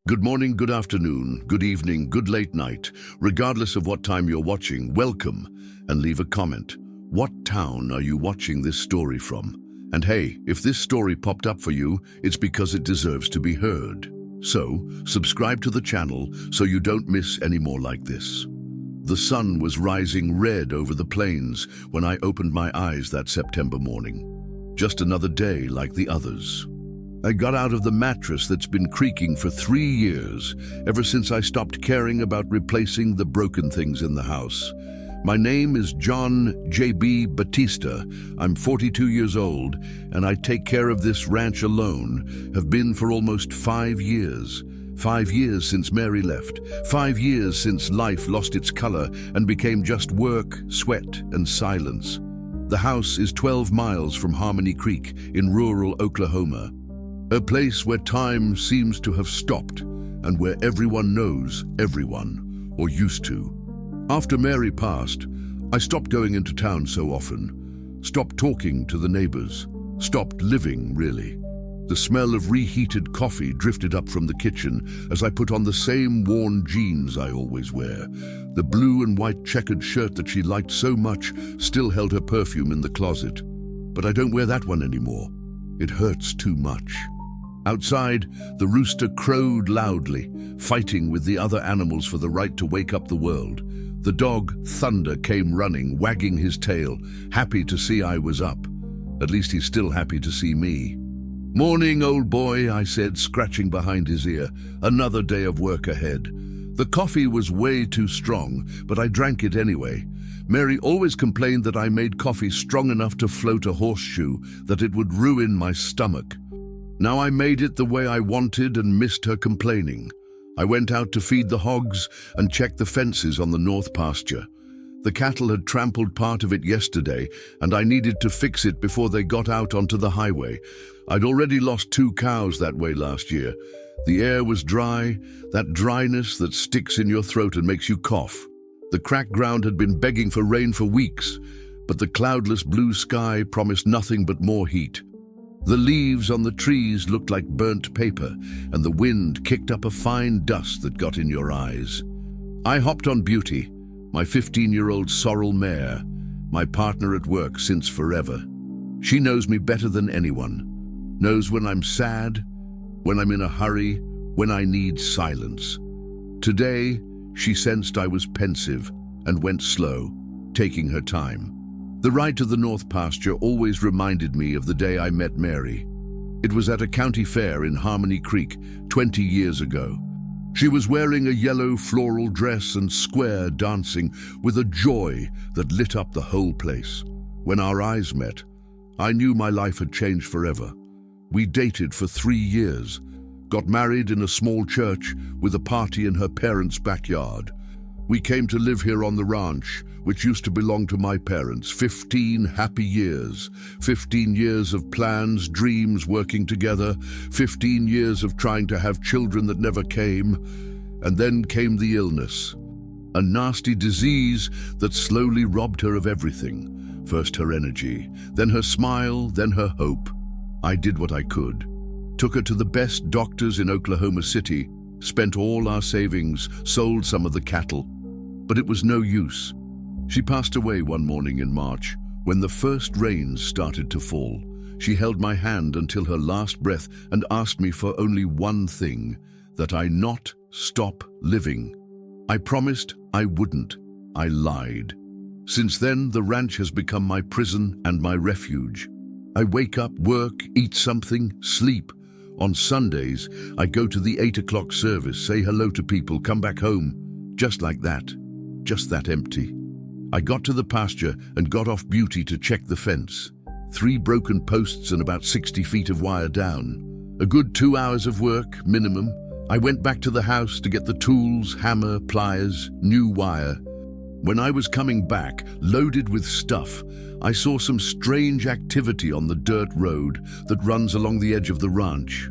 Good morning, good afternoon, good evening, good late night. Regardless of what time you're watching, welcome and leave a comment. What town are you watching this story from? And hey, if this story popped up for you, it's because it deserves to be heard. So, subscribe to the channel so you don't miss any more like this. The sun was rising red over the plains when I opened my eyes that September morning. Just another day like the others. I got out of the mattress that's been creaking for 3 years, ever since I stopped caring about replacing the broken things in the house. My name is John J.B. Batista. I'm 42 years old, and I take care of this ranch alone, have been for almost 5 years. 5 years since Mary left. 5 years since life lost its color and became just work, sweat, and silence. The house is 12 miles from Harmony Creek in rural Oklahoma. A place where time seems to have stopped and where everyone knows everyone, or used to. After Mary passed, I stopped going into town so often, stopped talking to the neighbors, stopped living, really. The smell of reheated coffee drifted up from the kitchen as I put on the same worn jeans I always wear. The blue and white checkered shirt that she liked so much still held her perfume in the closet. But I don't wear that one anymore. It hurts too much. Outside, the rooster crowed loudly, fighting with the other animals for the right to wake up the world. The dog, Thunder, came running, wagging his tail, happy to see I was up. At least he's still happy to see me. "Morning, old boy," I said, scratching behind his ear. Another day of work ahead. The coffee was way too strong, but I drank it anyway. Mary always complained that I made coffee strong enough to float a horseshoe, that it would ruin my stomach. Now I made it the way I wanted and missed her complaining. I went out to feed the hogs and check the fences on the north pasture. The cattle had trampled part of it yesterday, and I needed to fix it before they got out onto the highway. I'd already lost 2 cows that way last year. The air was dry, that dryness that sticks in your throat and makes you cough. The cracked ground had been begging for rain for weeks, but the cloudless blue sky promised nothing but more heat. The leaves on the trees looked like burnt paper, and the wind kicked up a fine dust that got in your eyes. I hopped on Beauty, my 15-year-old sorrel mare, my partner at work since forever. She knows me better than anyone, knows when I'm sad, when I'm in a hurry, when I need silence. Today, she sensed I was pensive and went slow, taking her time. The ride to the north pasture always reminded me of the day I met Mary. It was at a county fair in Harmony Creek 20 years ago. She was wearing a yellow floral dress and square, dancing with a joy that lit up the whole place. When our eyes met, I knew my life had changed forever. We dated for 3 years, got married in a small church with a party in her parents' backyard. We came to live here on the ranch, which used to belong to my parents. 15 happy years. 15 years of plans, dreams working together. 15 years of trying to have children that never came. And then came the illness. A nasty disease that slowly robbed her of everything. First her energy, then her smile, then her hope. I did what I could. Took her to the best doctors in Oklahoma City, spent all our savings, sold some of the cattle. But it was no use. She passed away one morning in March, when the first rains started to fall. She held my hand until her last breath and asked me for only one thing, that I not stop living. I promised I wouldn't. I lied. Since then, the ranch has become my prison and my refuge. I wake up, work, eat something, sleep. On Sundays, I go to the 8 o'clock service, say hello to people, come back home. Just like that. Just that empty. I got to the pasture and got off Beauty to check the fence. 3 broken posts and about 60 feet of wire down. A good 2 hours of work, minimum. I went back to the house to get the tools, hammer, pliers, new wire. When I was coming back, loaded with stuff, I saw some strange activity on the dirt road that runs along the edge of the ranch.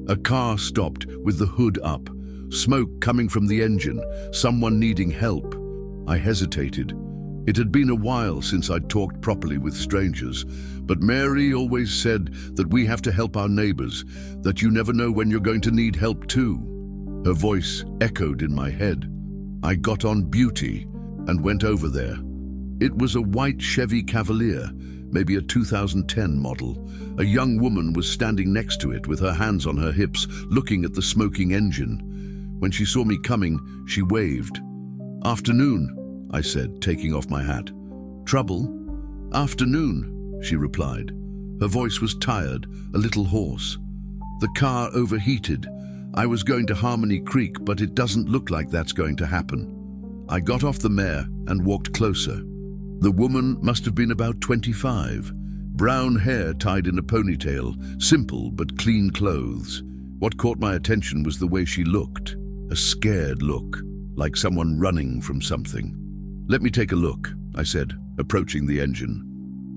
A car stopped with the hood up, smoke coming from the engine, someone needing help. I hesitated. It had been a while since I'd talked properly with strangers, but Mary always said that we have to help our neighbors, that you never know when you're going to need help too. Her voice echoed in my head. I got on Beauty and went over there. It was a white Chevy Cavalier, maybe a 2010 model. A young woman was standing next to it with her hands on her hips, looking at the smoking engine. When she saw me coming, she waved. "Afternoon," I said, taking off my hat. "Trouble?" "Afternoon," she replied. Her voice was tired, a little hoarse. "The car overheated. I was going to Harmony Creek, but it doesn't look like that's going to happen." I got off the mare and walked closer. The woman must have been about 25. Brown hair tied in a ponytail, simple but clean clothes. What caught my attention was the way she looked. A scared look, like someone running from something. "Let me take a look," I said, approaching the engine.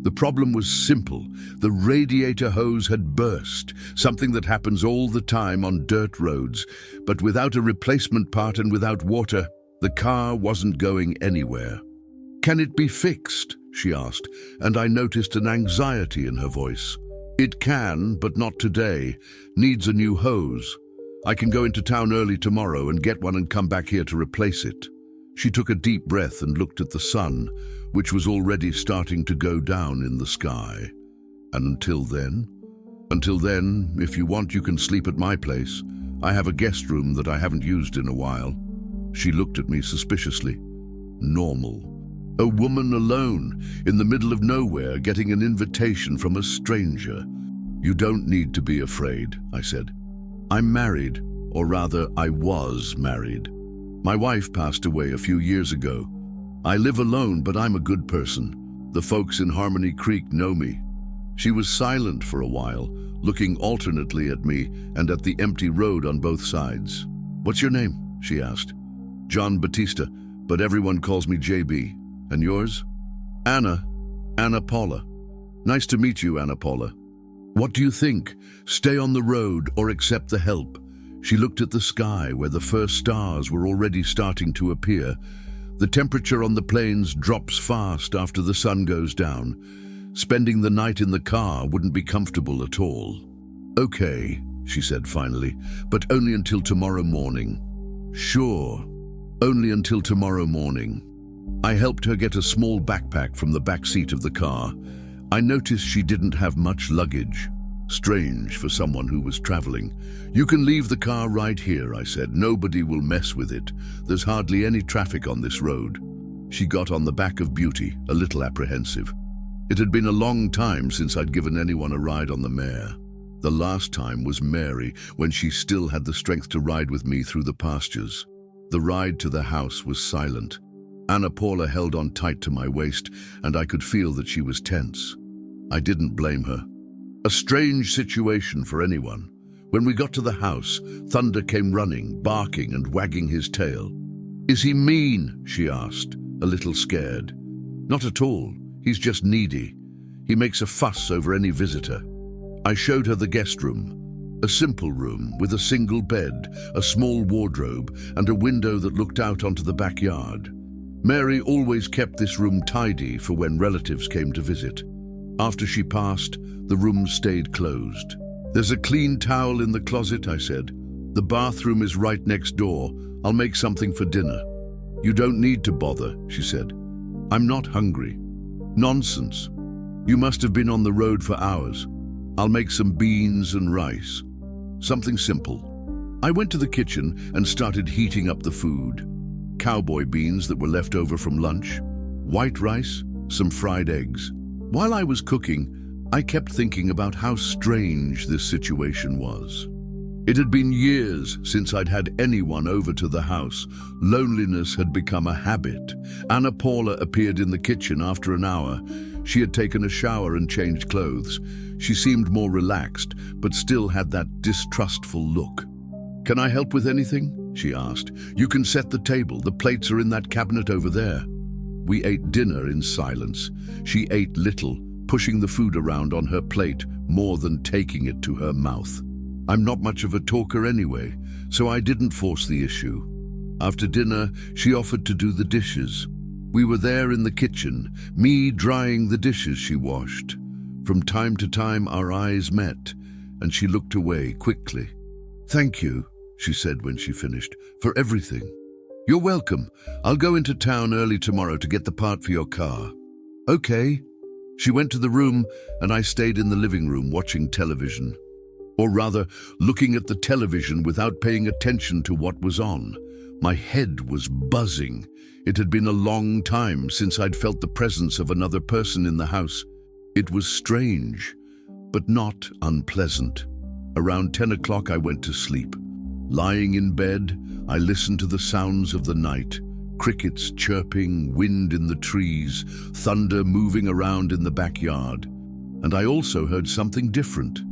The problem was simple. The radiator hose had burst, something that happens all the time on dirt roads. But without a replacement part and without water, the car wasn't going anywhere. "Can it be fixed?" she asked, and I noticed an anxiety in her voice. "It can, but not today. Needs a new hose. I can go into town early tomorrow and get one and come back here to replace it." She took a deep breath and looked at the sun, which was already starting to go down in the sky. "And until then? Until then, if you want, you can sleep at my place. I have a guest room that I haven't used in a while." She looked at me suspiciously. Normal. A woman alone, in the middle of nowhere, getting an invitation from a stranger. "You don't need to be afraid," I said. "I'm married, or rather, I was married. My wife passed away a few years ago. I live alone, but I'm a good person. The folks in Harmony Creek know me." She was silent for a while, looking alternately at me and at the empty road on both sides. "What's your name?" she asked. "John Batista, but everyone calls me JB. And yours?" "Anna. Anna Paula." "Nice to meet you, Anna Paula." "What do you think? Stay on the road or accept the help?" She looked at the sky where the first stars were already starting to appear. The temperature on the plains drops fast after the sun goes down. Spending the night in the car wouldn't be comfortable at all. "Okay," she said finally, "but only until tomorrow morning." "Sure, only until tomorrow morning." I helped her get a small backpack from the back seat of the car. I noticed she didn't have much luggage. Strange for someone who was traveling. "You can leave the car right here," I said. "Nobody will mess with it. There's hardly any traffic on this road." She got on the back of Beauty, a little apprehensive. It had been a long time since I'd given anyone a ride on the mare. The last time was Mary, when she still had the strength to ride with me through the pastures. The ride to the house was silent. Anna Paula held on tight to my waist, and I could feel that she was tense. I didn't blame her. A strange situation for anyone. When we got to the house, Thunder came running, barking and wagging his tail. "Is he mean?" she asked, a little scared. "Not at all. He's just needy. He makes a fuss over any visitor." I showed her the guest room. A simple room with a single bed, a small wardrobe, and a window that looked out onto the backyard. Mary always kept this room tidy for when relatives came to visit. After she passed, the room stayed closed. "There's a clean towel in the closet," I said. "The bathroom is right next door. I'll make something for dinner." "You don't need to bother," she said. "I'm not hungry." "Nonsense. You must have been on the road for hours. I'll make some beans and rice. Something simple." I went to the kitchen and started heating up the food. Cowboy beans that were left over from lunch, white rice, some fried eggs. While I was cooking, I kept thinking about how strange this situation was. It had been years since I'd had anyone over to the house. Loneliness had become a habit. Anna Paula appeared in the kitchen after an hour. She had taken a shower and changed clothes. She seemed more relaxed, but still had that distrustful look. "Can I help with anything?" she asked. "You can set the table. The plates are in that cabinet over there." We ate dinner in silence. She ate little, pushing the food around on her plate more than taking it to her mouth. I'm not much of a talker anyway, so I didn't force the issue. After dinner, she offered to do the dishes. We were there in the kitchen, me drying the dishes she washed. From time to time, our eyes met, and she looked away quickly. "Thank you," she said when she finished, "for everything." "You're welcome. I'll go into town early tomorrow to get the part for your car." "Okay." She went to the room and I stayed in the living room watching television. Or rather, looking at the television without paying attention to what was on. My head was buzzing. It had been a long time since I'd felt the presence of another person in the house. It was strange, but not unpleasant. Around 10 o'clock I went to sleep. Lying in bed, I listened to the sounds of the night. Crickets chirping, wind in the trees, thunder moving around in the backyard. And I also heard something different.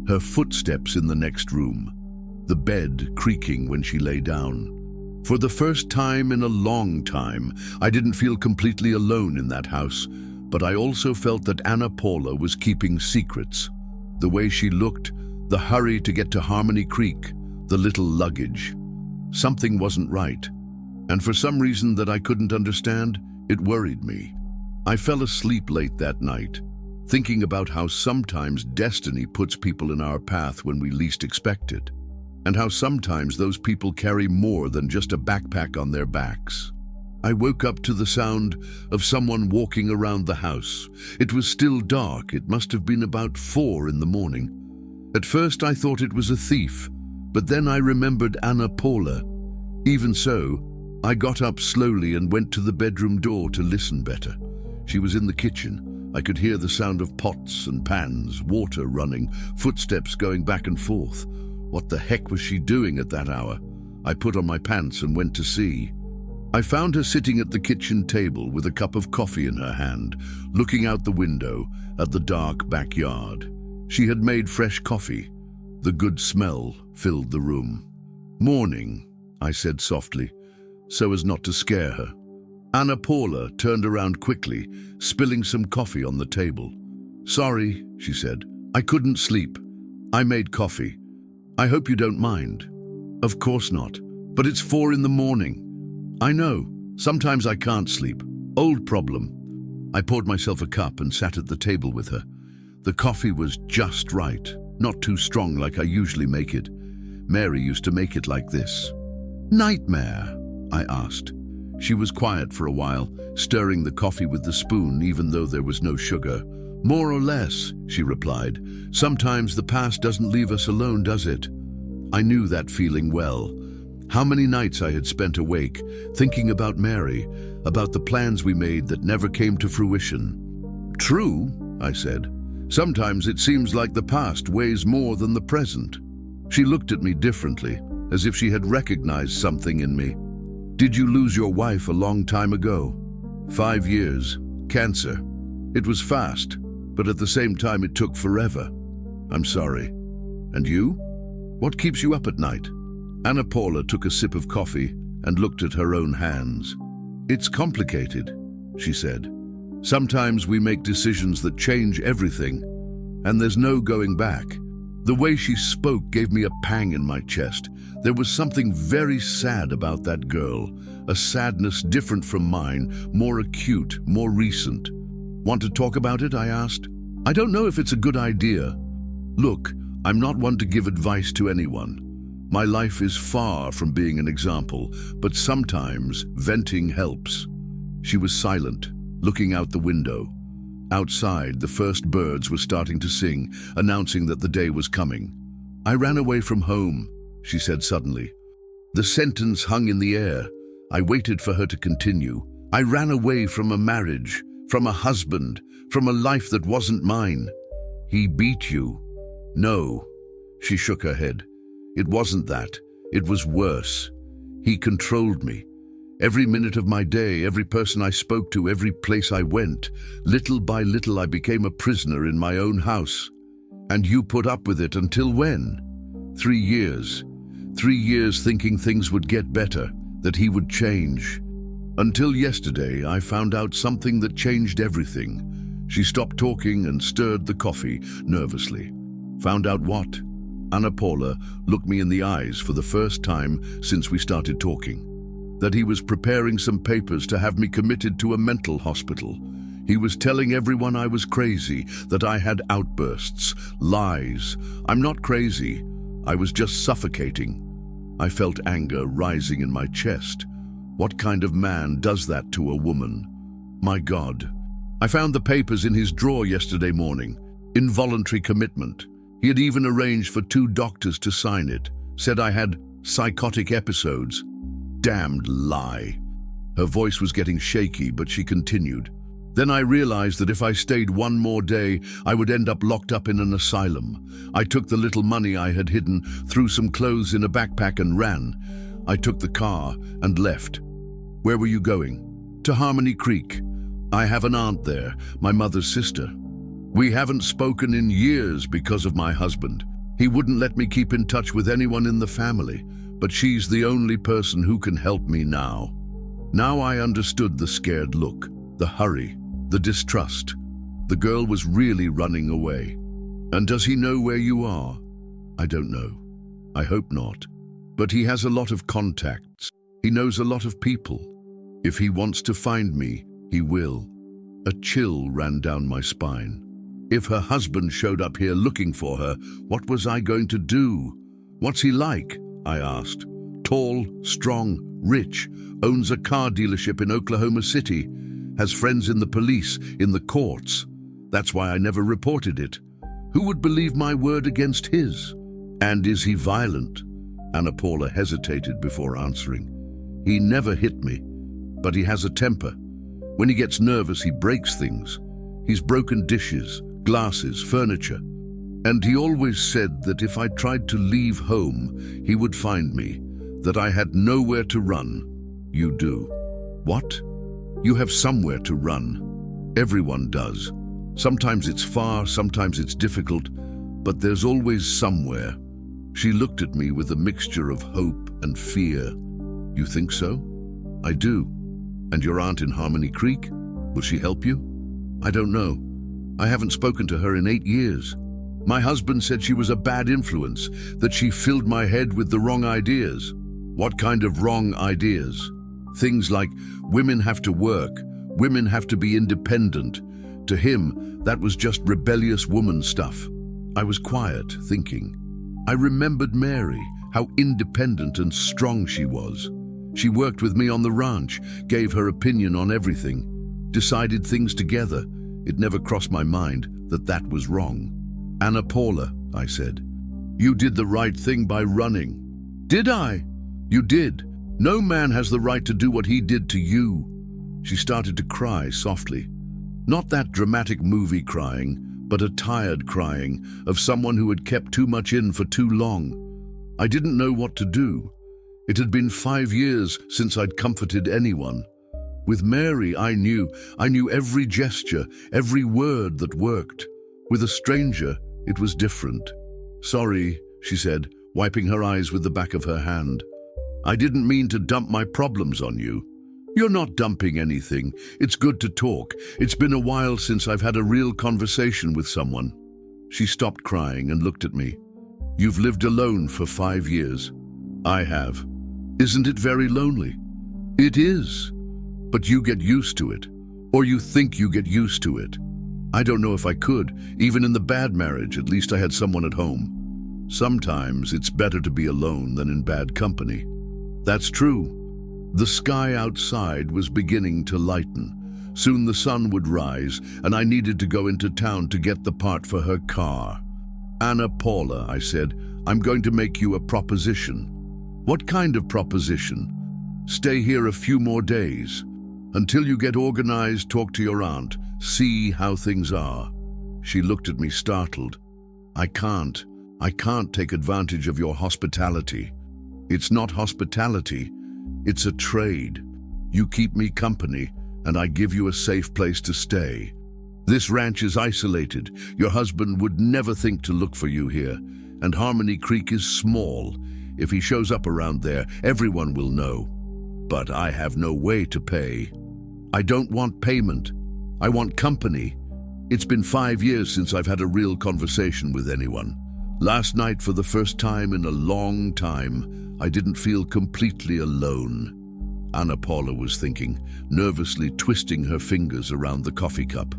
Her footsteps in the next room. The bed creaking when she lay down. For the first time in a long time, I didn't feel completely alone in that house, but I also felt that Anna Paula was keeping secrets. The way she looked, the hurry to get to Harmony Creek, the little luggage. Something wasn't right. And for some reason that I couldn't understand, it worried me. I fell asleep late that night, thinking about how sometimes destiny puts people in our path when we least expect it, and how sometimes those people carry more than just a backpack on their backs. I woke up to the sound of someone walking around the house. It was still dark. It must have been about 4 in the morning. At first I thought it was a thief, but then I remembered Anna Paula. Even so, I got up slowly and went to the bedroom door to listen better. She was in the kitchen. I could hear the sound of pots and pans, water running, footsteps going back and forth. What the heck was she doing at that hour? I put on my pants and went to see. I found her sitting at the kitchen table with a cup of coffee in her hand, looking out the window at the dark backyard. She had made fresh coffee. The good smell filled the room. "Morning," I said softly, so as not to scare her. Anna Paula turned around quickly, spilling some coffee on the table. "Sorry," she said. "I couldn't sleep. I made coffee. I hope you don't mind." "Of course not. But it's 4 in the morning." "I know. Sometimes I can't sleep. Old problem." I poured myself a cup and sat at the table with her. The coffee was just right, not too strong like I usually make it. Mary used to make it like this. "Nightmare?" I asked. She was quiet for a while, stirring the coffee with the spoon even though there was no sugar. "More or less," she replied. "Sometimes the past doesn't leave us alone, does it?" I knew that feeling well. How many nights I had spent awake, thinking about Mary, about the plans we made that never came to fruition. "True," I said. "Sometimes it seems like the past weighs more than the present." She looked at me differently, as if she had recognized something in me. "Did you lose your wife a long time ago?" 5 years. Cancer. It was fast, but at the same time it took forever. "I'm sorry." "And you? What keeps you up at night?" Anna Paula took a sip of coffee and looked at her own hands. "It's complicated," she said. "Sometimes we make decisions that change everything, and there's no going back." The way she spoke gave me a pang in my chest. There was something very sad about that girl, a sadness different from mine, more acute, more recent. "Want to talk about it?" I asked. "I don't know if it's a good idea. Look, I'm not one to give advice to anyone. My life is far from being an example, but sometimes venting helps." She was silent, looking out the window. Outside, the first birds were starting to sing, announcing that the day was coming. "I ran away from home," she said suddenly. The sentence hung in the air. I waited for her to continue. "I ran away from a marriage, from a husband, from a life that wasn't mine." "He beat you?" "No." She shook her head. "It wasn't that. It was worse. He controlled me. Every minute of my day, every person I spoke to, every place I went, little by little I became a prisoner in my own house. And you put up with it until when? 3 years. 3 years thinking things would get better, that he would change. Until yesterday, I found out something that changed everything." She stopped talking and stirred the coffee nervously. "Found out what?" Anna Paula looked me in the eyes for the first time since we started talking. "That he was preparing some papers to have me committed to a mental hospital. He was telling everyone I was crazy, that I had outbursts, lies. I'm not crazy. I was just suffocating." I felt anger rising in my chest. What kind of man does that to a woman? My God. I found the papers in his drawer yesterday morning. Involuntary commitment. He had even arranged for 2 doctors to sign it. Said I had psychotic episodes. Damned lie. Her voice was getting shaky, but she continued. Then I realized that if I stayed one more day, I would end up locked up in an asylum. I took the little money I had hidden, threw some clothes in a backpack and ran. I took the car and left. Where were you going? To Harmony Creek. I have an aunt there, my mother's sister. We haven't spoken in years because of my husband. He wouldn't let me keep in touch with anyone in the family, but she's the only person who can help me now. Now I understood the scared look, the hurry, the distrust. The girl was really running away. And does he know where you are? I don't know. I hope not. But he has a lot of contacts. He knows a lot of people. If he wants to find me, he will. A chill ran down my spine. If her husband showed up here looking for her, what was I going to do? What's he like? I asked. Tall, strong, rich, owns a car dealership in Oklahoma City, has friends in the police, in the courts. That's why I never reported it. Who would believe my word against his? And is he violent? Anna Paula hesitated before answering. He never hit me, but he has a temper. When he gets nervous, he breaks things. He's broken dishes, glasses, furniture. And he always said that if I tried to leave home, he would find me, that I had nowhere to run. You do. What? You have somewhere to run. Everyone does. Sometimes it's far, sometimes it's difficult, but there's always somewhere. She looked at me with a mixture of hope and fear. You think so? I do. And your aunt in Harmony Creek? Will she help you? I don't know. I haven't spoken to her in 8 years. My husband said she was a bad influence, that she filled my head with the wrong ideas. What kind of wrong ideas? Things like women have to work, women have to be independent. To him, that was just rebellious woman stuff. I was quiet, thinking. I remembered Mary, how independent and strong she was. She worked with me on the ranch, gave her opinion on everything, decided things together. It never crossed my mind that that was wrong. Anna Paula, I said, you did the right thing by running. Did I? You did. No man has the right to do what he did to you. She started to cry softly. Not that dramatic movie crying, but a tired crying of someone who had kept too much in for too long. I didn't know what to do. It had been 5 years since I'd comforted anyone. With Mary, I knew every gesture, every word that worked. With a stranger, it was different. Sorry, she said, wiping her eyes with the back of her hand. I didn't mean to dump my problems on you. You're not dumping anything. It's good to talk. It's been a while since I've had a real conversation with someone. She stopped crying and looked at me. You've lived alone for 5 years. I have. Isn't it very lonely? It is. But you get used to it. Or you think you get used to it. I don't know if I could. Even in the bad marriage, at least I had someone at home. Sometimes it's better to be alone than in bad company. That's true. The sky outside was beginning to lighten. Soon the sun would rise, and I needed to go into town to get the part for her car. Anna Paula, I said, I'm going to make you a proposition. What kind of proposition? Stay here a few more days. Until you get organized, talk to your aunt. See how things are. She looked at me startled. I can't take advantage of your hospitality. It's not hospitality. It's a trade. You keep me company, and I give you a safe place to stay. This ranch is isolated. Your husband would never think to look for you here. And Harmony Creek is small. If he shows up around there, everyone will know. But I have no way to pay. I don't want payment. I want company. It's been 5 years since I've had a real conversation with anyone. Last night, for the first time in a long time, I didn't feel completely alone. Anna Paula was thinking, nervously twisting her fingers around the coffee cup.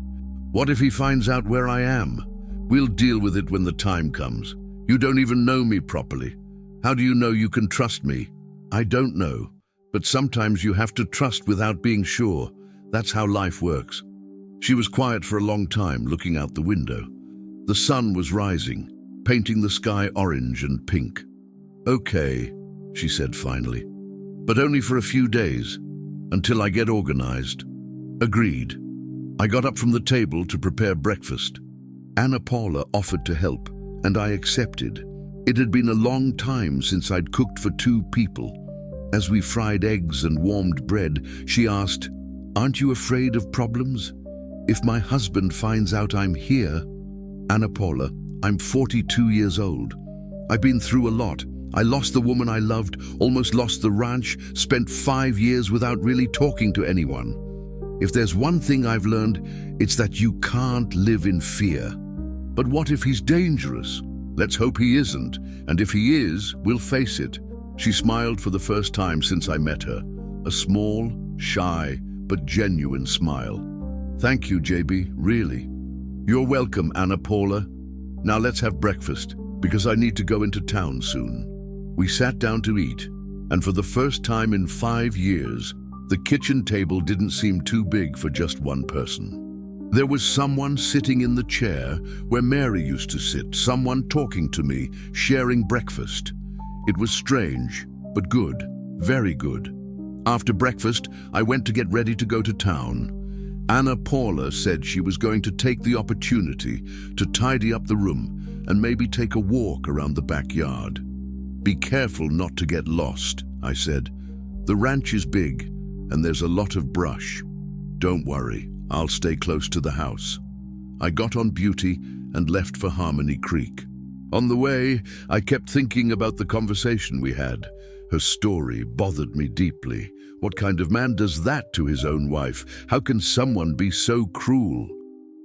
What if he finds out where I am? We'll deal with it when the time comes. You don't even know me properly. How do you know you can trust me? I don't know, but sometimes you have to trust without being sure. That's how life works. She was quiet for a long time, looking out the window. The sun was rising, painting the sky orange and pink. Okay, she said finally, but only for a few days, until I get organized. Agreed. I got up from the table to prepare breakfast. Anna Paula offered to help, and I accepted. It had been a long time since I'd cooked for 2 people. As we fried eggs and warmed bread, she asked, "Aren't you afraid of problems? If my husband finds out I'm here..." Anna Paula, I'm 42 years old. I've been through a lot. I lost the woman I loved, almost lost the ranch, spent 5 years without really talking to anyone. If there's one thing I've learned, it's that you can't live in fear. But what if he's dangerous? Let's hope he isn't, and if he is, we'll face it. She smiled for the first time since I met her. A small, shy, but genuine smile. Thank you, JB, really. You're welcome, Anna Paula. Now let's have breakfast, because I need to go into town soon. We sat down to eat, and for the first time in 5 years, the kitchen table didn't seem too big for just one person. There was someone sitting in the chair where Mary used to sit, someone talking to me, sharing breakfast. It was strange, but good, very good. After breakfast, I went to get ready to go to town. Anna Paula said she was going to take the opportunity to tidy up the room and maybe take a walk around the backyard. Be careful not to get lost, I said. The ranch is big and there's a lot of brush. Don't worry, I'll stay close to the house. I got on Beauty and left for Harmony Creek. On the way, I kept thinking about the conversation we had. Her story bothered me deeply. What kind of man does that to his own wife? How can someone be so cruel?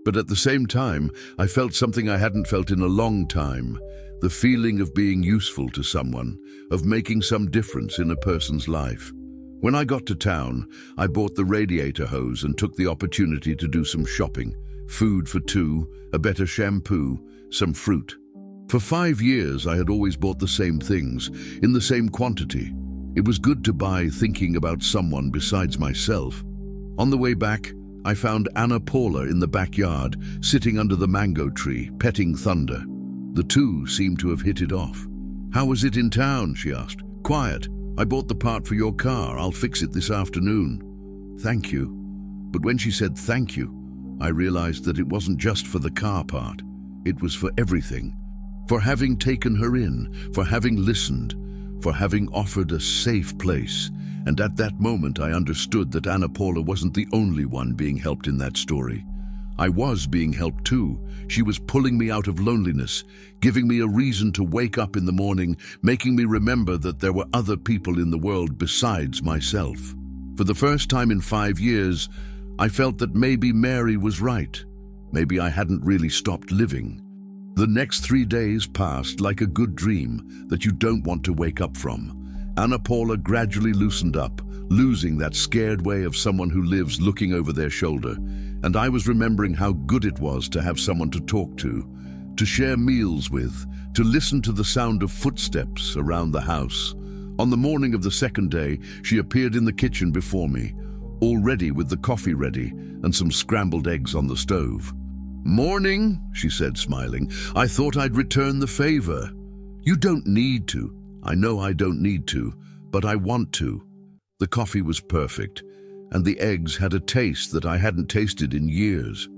But at the same time, I felt something I hadn't felt in a long time. The feeling of being useful to someone, of making some difference in a person's life. When I got to town, I bought the radiator hose and took the opportunity to do some shopping. Food for 2, a better shampoo, some fruit. For 5 years, I had always bought the same things, in the same quantity. It was good to buy thinking about someone besides myself. On the way back, I found Anna Paula in the backyard, sitting under the mango tree, petting Thunder. The two seemed to have hit it off. "How was it in town?" she asked. "Quiet. I bought the part for your car. I'll fix it this afternoon." "Thank you." But when she said thank you, I realized that it wasn't just for the car part. It was for everything. For having taken her in, for having listened, for having offered a safe place. And at that moment I understood that Anna Paula wasn't the only one being helped in that story. I was being helped too. She was pulling me out of loneliness, giving me a reason to wake up in the morning, making me remember that there were other people in the world besides myself. For the first time in 5 years, I felt that maybe Mary was right. Maybe I hadn't really stopped living. The next 3 days passed like a good dream that you don't want to wake up from. Anna Paula gradually loosened up, losing that scared way of someone who lives looking over their shoulder. And I was remembering how good it was to have someone to talk to share meals with, to listen to the sound of footsteps around the house. On the morning of the second day, she appeared in the kitchen before me, already with the coffee ready and some scrambled eggs on the stove. "Morning," she said, smiling. "I thought I'd return the favor." "You don't need to." "I know I don't need to, but I want to." The coffee was perfect, and the eggs had a taste that I hadn't tasted in years.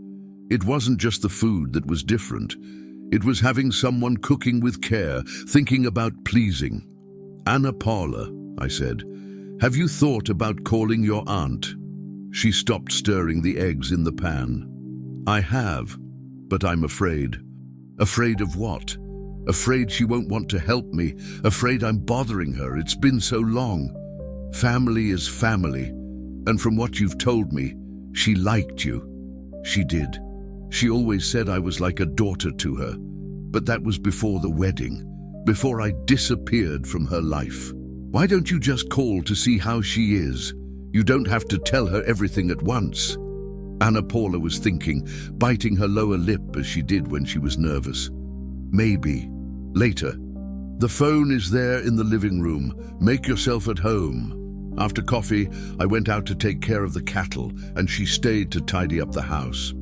It wasn't just the food that was different. It was having someone cooking with care, thinking about pleasing. "Anna Paula," I said, "have you thought about calling your aunt?" She stopped stirring the eggs in the pan. "I have, but I'm afraid." "Afraid of what?" "Afraid she won't want to help me, afraid I'm bothering her. It's been so long." "Family is family, and from what you've told me, she liked you." "She did. She always said I was like a daughter to her, but that was before the wedding, before I disappeared from her life." "Why don't you just call to see how she is? You don't have to tell her everything at once." Anna Paula was thinking, biting her lower lip as she did when she was nervous. "Maybe. Later. The phone is there in the living room. Make yourself at home. After coffee, I went out to take care of the cattle, and she stayed to tidy up the house.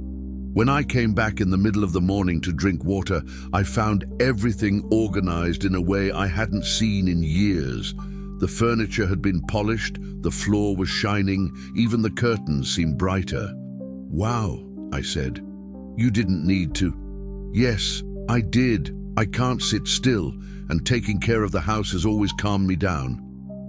When I came back in the middle of the morning to drink water, I found everything organized in a way I hadn't seen in years. The furniture had been polished, the floor was shining, even the curtains seemed brighter. "Wow," I said. "You didn't need to." "Yes, I did. I can't sit still, and taking care of the house has always calmed me down."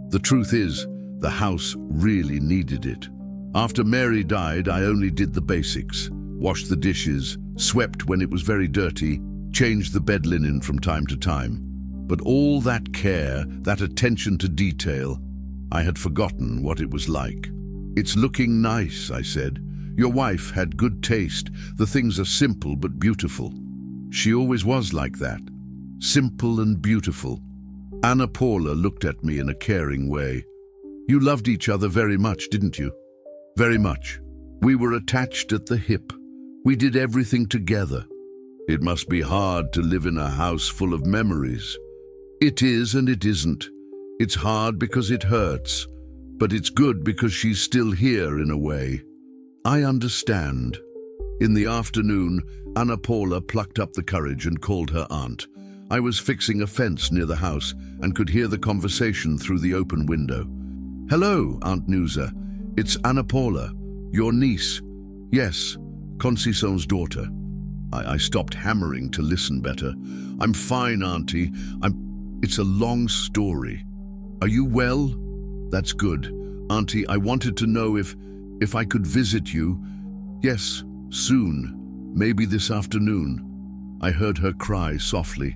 The truth is, the house really needed it. After Mary died, I only did the basics. Washed the dishes, swept when it was very dirty, changed the bed linen from time to time. But all that care, that attention to detail, I had forgotten what it was like. "It's looking nice," I said. "Your wife had good taste. The things are simple but beautiful." She always was like that. Simple and beautiful. Anna Paula looked at me in a caring way. "You loved each other very much, didn't you?" "Very much. We were attached at the hip. We did everything together." "It must be hard to live in a house full of memories." "It is and it isn't. It's hard because it hurts, but it's good because she's still here in a way." "I understand." In the afternoon, Anna Paula plucked up the courage and called her aunt. I was fixing a fence near the house and could hear the conversation through the open window. "Hello, Aunt Nusa. It's Anna Paula, your niece." "Yes, Concison's daughter." I stopped hammering to listen better. "I'm fine, Auntie. It's a long story." "Are you well?" "That's good. Auntie, I wanted to know if I could visit you." "Yes, soon. Maybe this afternoon." I heard her cry softly.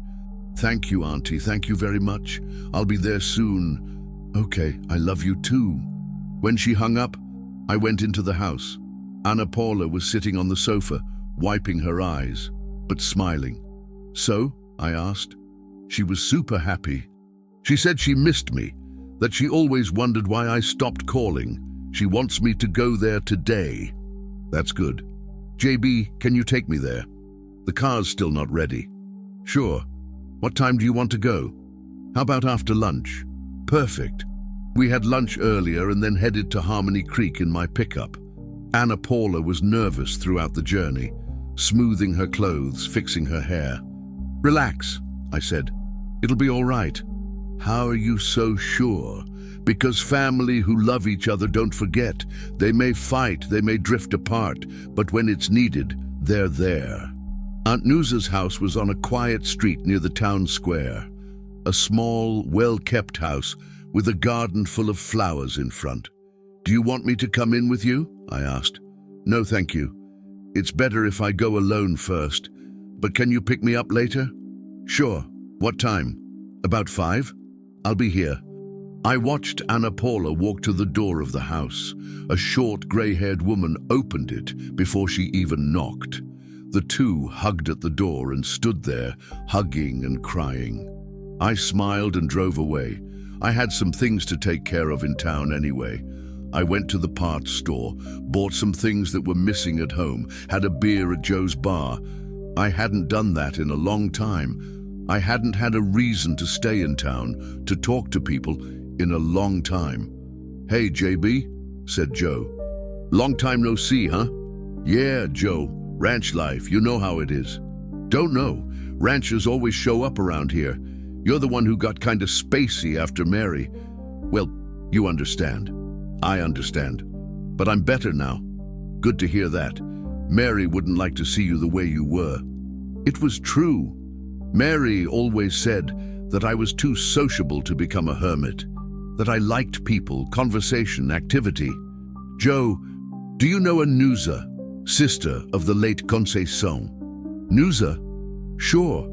"Thank you, Auntie. Thank you very much. I'll be there soon." "Okay, I love you too." When she hung up, I went into the house. Anna Paula was sitting on the sofa, wiping her eyes, but smiling. "So?" I asked. She was super happy. She said she missed me, that she always wondered why I stopped calling. She wants me to go there today. "That's good. JB, can you take me there? The car's still not ready." "Sure. What time do you want to go?" "How about after lunch?" "Perfect." We had lunch earlier and then headed to Harmony Creek in my pickup. Anna Paula was nervous throughout the journey, smoothing her clothes, fixing her hair. "Relax," I said. "It'll be all right." "How are you so sure?" "Because family who love each other don't forget. They may fight, they may drift apart, but when it's needed, they're there." Aunt Nusa's house was on a quiet street near the town square. A small, well-kept house with a garden full of flowers in front. "Do you want me to come in with you?" I asked. "No, thank you. It's better if I go alone first. But can you pick me up later?" "Sure. What time?" "About 5. I'll be here." I watched Anna Paula walk to the door of the house. A short, grey-haired woman opened it before she even knocked. The two hugged at the door and stood there, hugging and crying. I smiled and drove away. I had some things to take care of in town anyway. I went to the parts store, bought some things that were missing at home, had a beer at Joe's bar. I hadn't done that in a long time. I hadn't had a reason to stay in town, to talk to people in a long time. "Hey, JB," said Joe. "Long time no see, huh?" "Yeah, Joe. Ranch life, you know how it is." "Don't know. Ranchers always show up around here. You're the one who got kind of spacey after Mary. Well, you understand." "I understand. But I'm better now." "Good to hear that. Mary wouldn't like to see you the way you were." It was true. Mary always said that I was too sociable to become a hermit, that I liked people, conversation, activity. "Joe, do you know a Nusa, sister of the late Conceição?" "Nusa? Sure.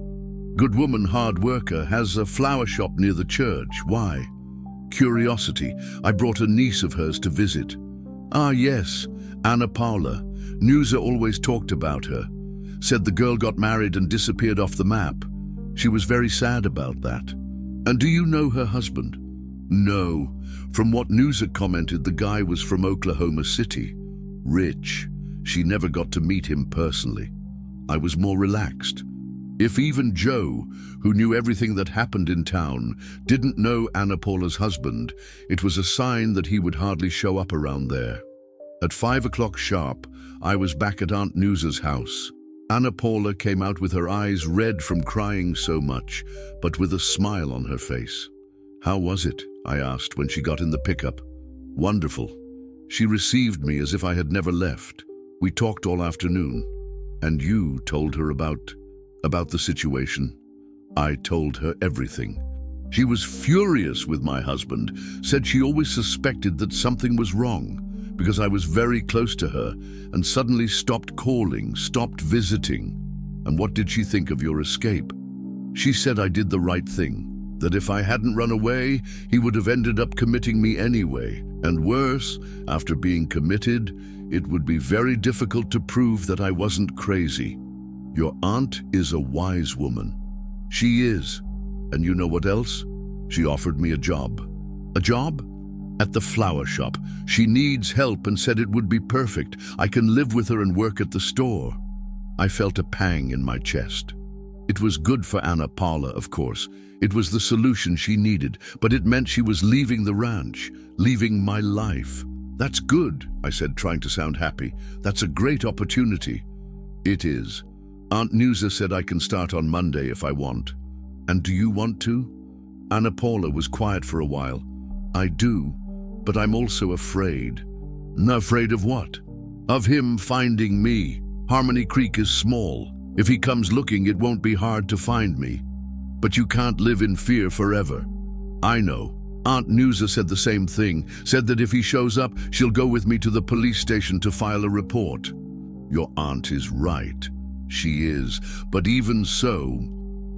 Good woman, hard worker, has a flower shop near the church. Why?" "Curiosity. I brought a niece of hers to visit." "Ah, yes, Anna Paula. Nusa always talked about her. Said the girl got married and disappeared off the map. She was very sad about that." "And do you know her husband?" "No. From what Nusa commented, the guy was from Oklahoma City. Rich. She never got to meet him personally." I was more relaxed. If even Joe, who knew everything that happened in town, didn't know Anna Paula's husband, it was a sign that he would hardly show up around there. At 5 o'clock sharp, I was back at Aunt Newsa's house. Anna Paula came out with her eyes red from crying so much, but with a smile on her face. "How was it?" I asked when she got in the pickup. "Wonderful." She received me as if I had never left. We talked all afternoon. "And you told her about the situation?" I told her everything. She was furious with my husband, said she always suspected that something was wrong, because I was very close to her, and suddenly stopped calling, stopped visiting. "And what did she think of your escape?" "She said I did the right thing, that if I hadn't run away, he would have ended up committing me anyway. And worse, after being committed, it would be very difficult to prove that I wasn't crazy." "Your aunt is a wise woman." "She is. And you know what else? She offered me a job." "A job?" "At the flower shop. She needs help and said it would be perfect. I can live with her and work at the store." I felt a pang in my chest. It was good for Anna Paula, of course. It was the solution she needed, but it meant she was leaving the ranch, leaving my life. "That's good," I said, trying to sound happy. "That's a great opportunity." "It is. Aunt Newsa said I can start on Monday if I want." "And do you want to?" Anna Paula was quiet for a while. "I do, but I'm also afraid." "Afraid of what?" "Of him finding me. Harmony Creek is small. If he comes looking, it won't be hard to find me." "But you can't live in fear forever." "I know. Aunt Newsa said the same thing, said that if he shows up, she'll go with me to the police station to file a report." "Your aunt is right. She is. But even so,"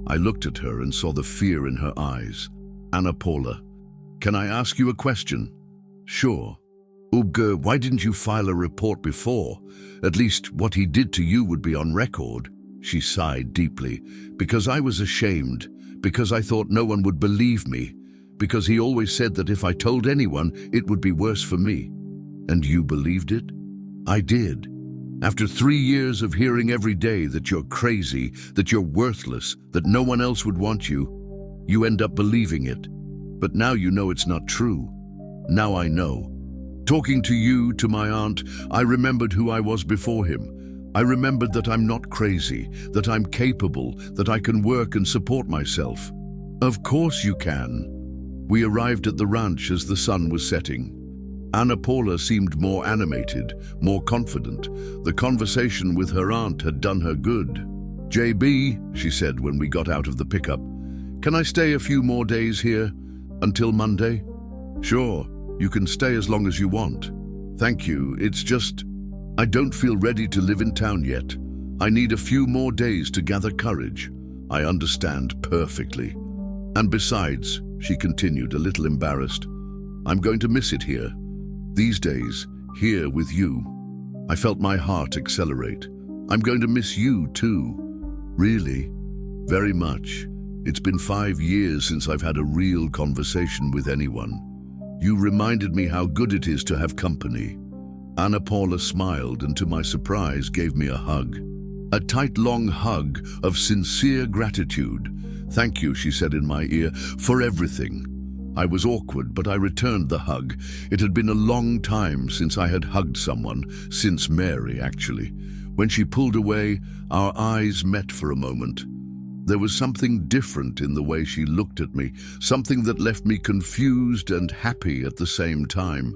I looked at her and saw the fear in her eyes. "Anna Paula, can I ask you a question?" "Sure." "Ubger, why didn't you file a report before? At least what he did to you would be on record." She sighed deeply. "Because I was ashamed. Because I thought no one would believe me. Because he always said that if I told anyone, it would be worse for me." "And you believed it?" "I did. After 3 years of hearing every day that you're crazy, that you're worthless, that no one else would want you, you end up believing it. But now you know it's not true. Now I know. Talking to you, to my aunt, I remembered who I was before him. I remembered that I'm not crazy, that I'm capable, that I can work and support myself." "Of course you can." We arrived at the ranch as the sun was setting. Anna Paula seemed more animated, more confident. The conversation with her aunt had done her good. "JB," she said when we got out of the pickup, "can I stay a few more days here? Until Monday?" "Sure, you can stay as long as you want." "Thank you, it's just, I don't feel ready to live in town yet. I need a few more days to gather courage." "I understand perfectly. And besides," she continued, a little embarrassed, "I'm going to miss it here. These days, here with you." I felt my heart accelerate. "I'm going to miss you too." "Really?" "Very much. It's been 5 years since I've had a real conversation with anyone. You reminded me how good it is to have company." Anna Paula smiled and, to my surprise, gave me a hug. A tight, long hug of sincere gratitude. "Thank you," she said in my ear, "for everything." I was awkward, but I returned the hug. It had been a long time since I had hugged someone, since Mary, actually. When she pulled away, our eyes met for a moment. There was something different in the way she looked at me, something that left me confused and happy at the same time.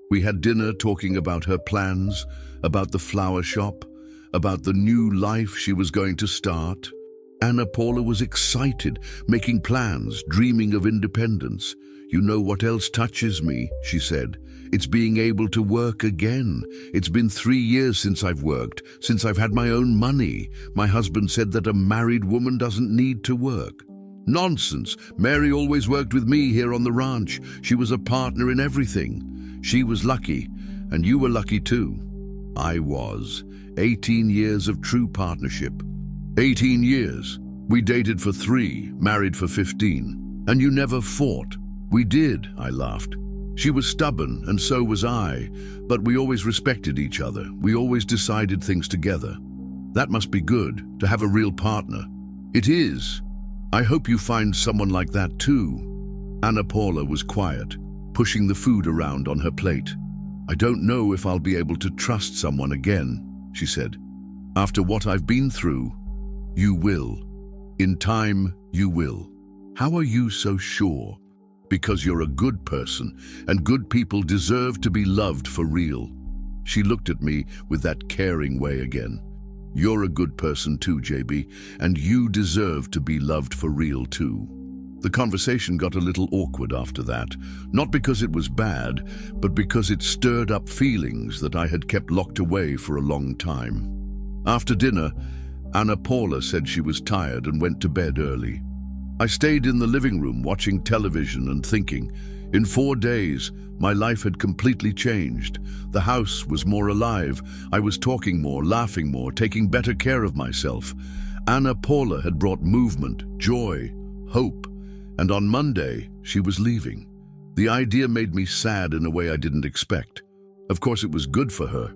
We had dinner talking about her plans, about the flower shop, about the new life she was going to start. Anna Paula was excited, making plans, dreaming of independence. "You know what else touches me?" she said. "It's being able to work again. It's been 3 years since I've worked, since I've had my own money. My husband said that a married woman doesn't need to work." "Nonsense. Mary always worked with me here on the ranch. She was a partner in everything. She was lucky, and you were lucky too." I was. 18 years of true partnership. 18 years. We dated for 3, married for 15. "And you never fought?" "We did," I laughed. "She was stubborn, and so was I. But we always respected each other. We always decided things together." "That must be good, to have a real partner." It is. I hope you find someone like that too. Anna Paula was quiet, pushing the food around on her plate. I don't know if I'll be able to trust someone again, she said. After what I've been through, you will. In time, you will. How are you so sure? Because you're a good person, and good people deserve to be loved for real. She looked at me with that caring way again. You're a good person too, JB, and you deserve to be loved for real too. The conversation got a little awkward after that, not because it was bad, but because it stirred up feelings that I had kept locked away for a long time. After dinner, Anna Paula said she was tired and went to bed early. I stayed in the living room watching television and thinking. In 4 days, my life had completely changed. The house was more alive. I was talking more, laughing more, taking better care of myself. Anna Paula had brought movement, joy, hope, and on Monday, she was leaving. The idea made me sad in a way I didn't expect. Of course, it was good for her.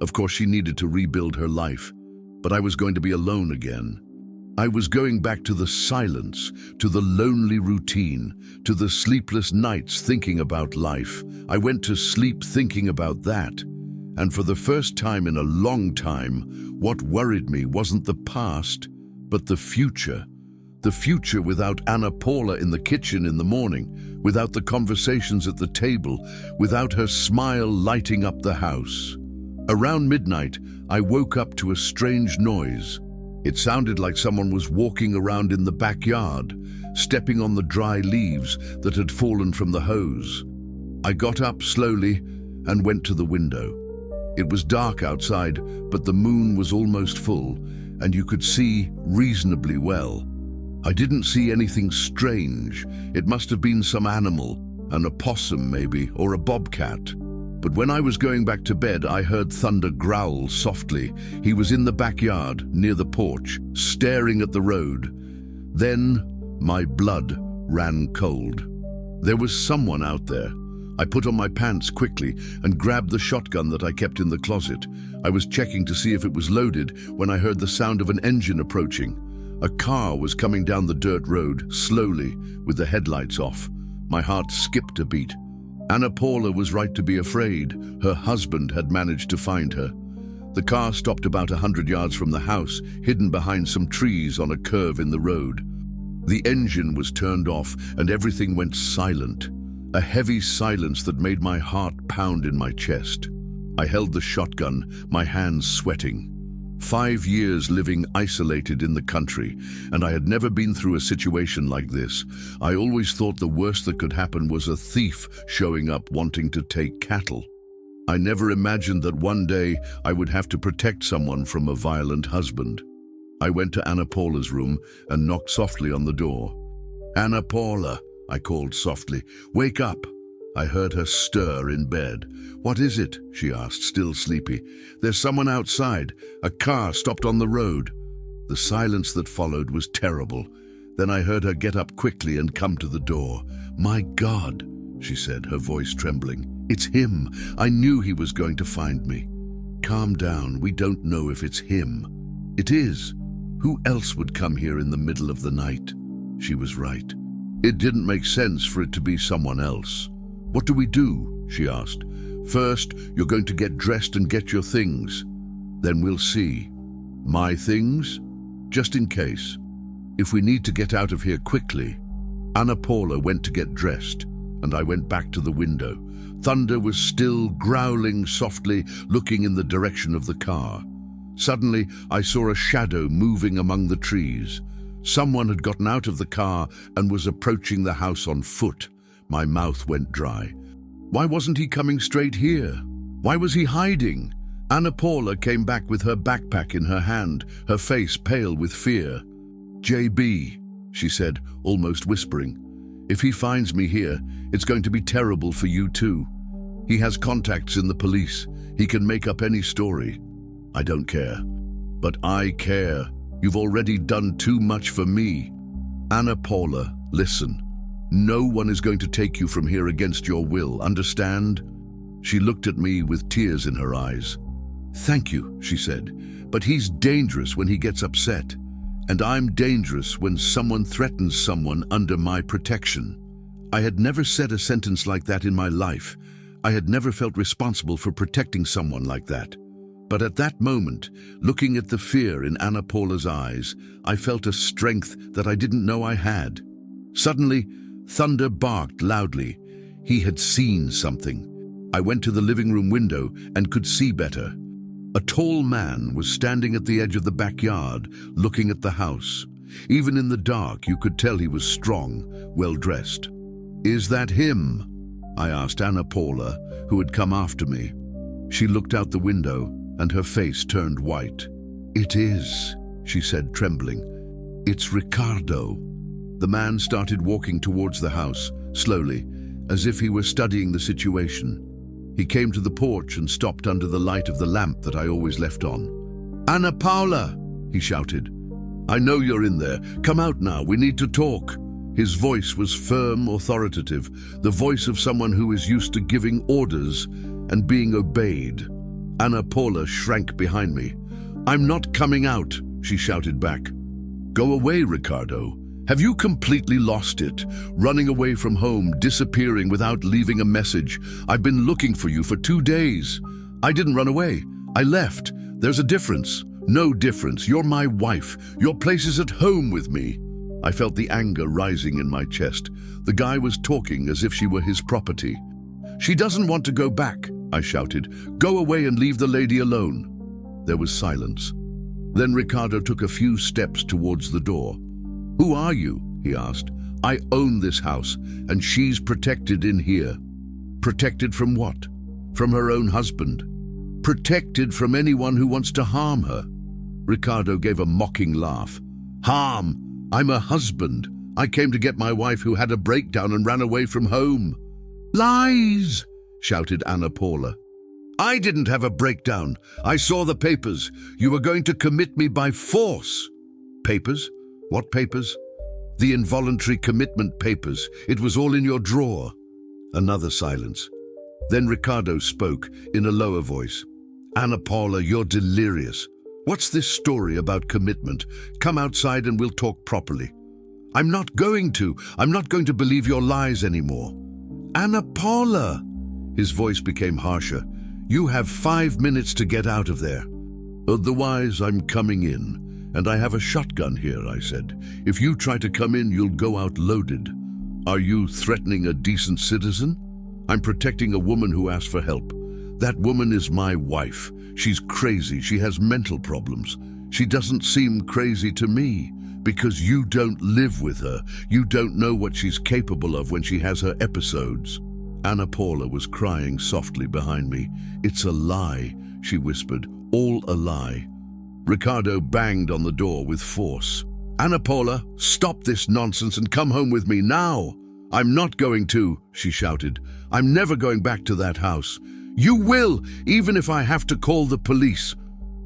Of course, she needed to rebuild her life. But I was going to be alone again. I was going back to the silence, to the lonely routine, to the sleepless nights thinking about life. I went to sleep thinking about that. And for the first time in a long time, what worried me wasn't the past, but the future. The future without Anna Paula in the kitchen in the morning, without the conversations at the table, without her smile lighting up the house. Around midnight, I woke up to a strange noise. It sounded like someone was walking around in the backyard, stepping on the dry leaves that had fallen from the hose. I got up slowly and went to the window. It was dark outside, but the moon was almost full, and you could see reasonably well. I didn't see anything strange. It must have been some animal, an opossum maybe, or a bobcat. But when I was going back to bed, I heard Thunder growl softly. He was in the backyard, near the porch, staring at the road. Then my blood ran cold. There was someone out there. I put on my pants quickly and grabbed the shotgun that I kept in the closet. I was checking to see if it was loaded when I heard the sound of an engine approaching. A car was coming down the dirt road, slowly, with the headlights off. My heart skipped a beat. Anna Paula was right to be afraid. Her husband had managed to find her. The car stopped about 100 yards from the house, hidden behind some trees on a curve in the road. The engine was turned off and everything went silent. A heavy silence that made my heart pound in my chest. I held the shotgun, my hands sweating. 5 years living isolated in the country, and I had never been through a situation like this. I always thought the worst that could happen was a thief showing up wanting to take cattle. I never imagined that one day I would have to protect someone from a violent husband. I went to Anna Paula's room and knocked softly on the door. "Anna Paula," I called softly. "Wake up." I heard her stir in bed. "What is it?" she asked, still sleepy. "There's someone outside. A car stopped on the road." The silence that followed was terrible. Then I heard her get up quickly and come to the door. "My God," she said, her voice trembling. "It's him. I knew he was going to find me." "Calm down. We don't know if it's him." "It is. Who else would come here in the middle of the night?" She was right. It didn't make sense for it to be someone else. "What do we do?" she asked. "First, you're going to get dressed and get your things. Then we'll see." "My things?" "Just in case. If we need to get out of here quickly." Anna Paula went to get dressed, and I went back to the window. Thunder was still growling softly, looking in the direction of the car. Suddenly, I saw a shadow moving among the trees. Someone had gotten out of the car and was approaching the house on foot. My mouth went dry. Why wasn't he coming straight here? Why was he hiding? Anna Paula came back with her backpack in her hand, her face pale with fear. "JB," she said, almost whispering. "If he finds me here, it's going to be terrible for you too. He has contacts in the police. He can make up any story." "I don't care." "But I care. You've already done too much for me." "Anna Paula, listen. No one is going to take you from here against your will, understand?" She looked at me with tears in her eyes. "Thank you," she said, "but he's dangerous when he gets upset. And I'm dangerous when someone threatens someone under my protection. I had never said a sentence like that in my life. I had never felt responsible for protecting someone like that. But at that moment, looking at the fear in Anna Paula's eyes, I felt a strength that I didn't know I had. Suddenly, thunder barked loudly. He had seen something. I went to the living room window and could see better. A tall man was standing at the edge of the backyard, looking at the house. Even in the dark, you could tell he was strong, well-dressed. "Is that him?" I asked Anna Paula, who had come after me. She looked out the window, and her face turned white. "It is," she said, trembling. "It's Ricardo." The man started walking towards the house, slowly, as if he were studying the situation. He came to the porch and stopped under the light of the lamp that I always left on. "Anna Paula!" he shouted. "I know you're in there. Come out now, we need to talk." His voice was firm, authoritative, the voice of someone who is used to giving orders and being obeyed. Anna Paula shrank behind me. "I'm not coming out," she shouted back. "Go away, Ricardo. Have you completely lost it? Running away from home, disappearing without leaving a message. I've been looking for you for 2 days. I didn't run away. I left. There's a difference. No difference. You're my wife. Your place is at home with me." I felt the anger rising in my chest. The guy was talking as if she were his property. "She doesn't want to go back," I shouted. "Go away and leave the lady alone." There was silence. Then Ricardo took a few steps towards the door. "Who are you?" he asked. "I own this house, and she's protected in here." Protected from what? From her own husband. Protected from anyone who wants to harm her. Ricardo gave a mocking laugh. "Harm? I'm a husband. I came to get my wife who had a breakdown and ran away from home." "Lies!" shouted Anna Paula. "I didn't have a breakdown. I saw the papers. You were going to commit me by force." "Papers? What papers?" "The involuntary commitment papers. It was all in your drawer." Another silence. Then Ricardo spoke in a lower voice. "Anna Paula, you're delirious. What's this story about commitment? Come outside and we'll talk properly." I'm not going to believe your lies anymore." "Anna Paula!" His voice became harsher. "You have 5 minutes to get out of there." "Otherwise, I'm coming in. And I have a shotgun here," I said. "If you try to come in, you'll go out loaded." "Are you threatening a decent citizen?" "I'm protecting a woman who asked for help. That woman is my wife. She's crazy. She has mental problems. She doesn't seem crazy to me. Because you don't live with her. You don't know what she's capable of when she has her episodes." Anna Paula was crying softly behind me. "It's a lie," she whispered. "All a lie." Ricardo banged on the door with force. "Anna Paula, stop this nonsense and come home with me now." "I'm not going to," she shouted. "I'm never going back to that house." "You will, even if I have to call the police."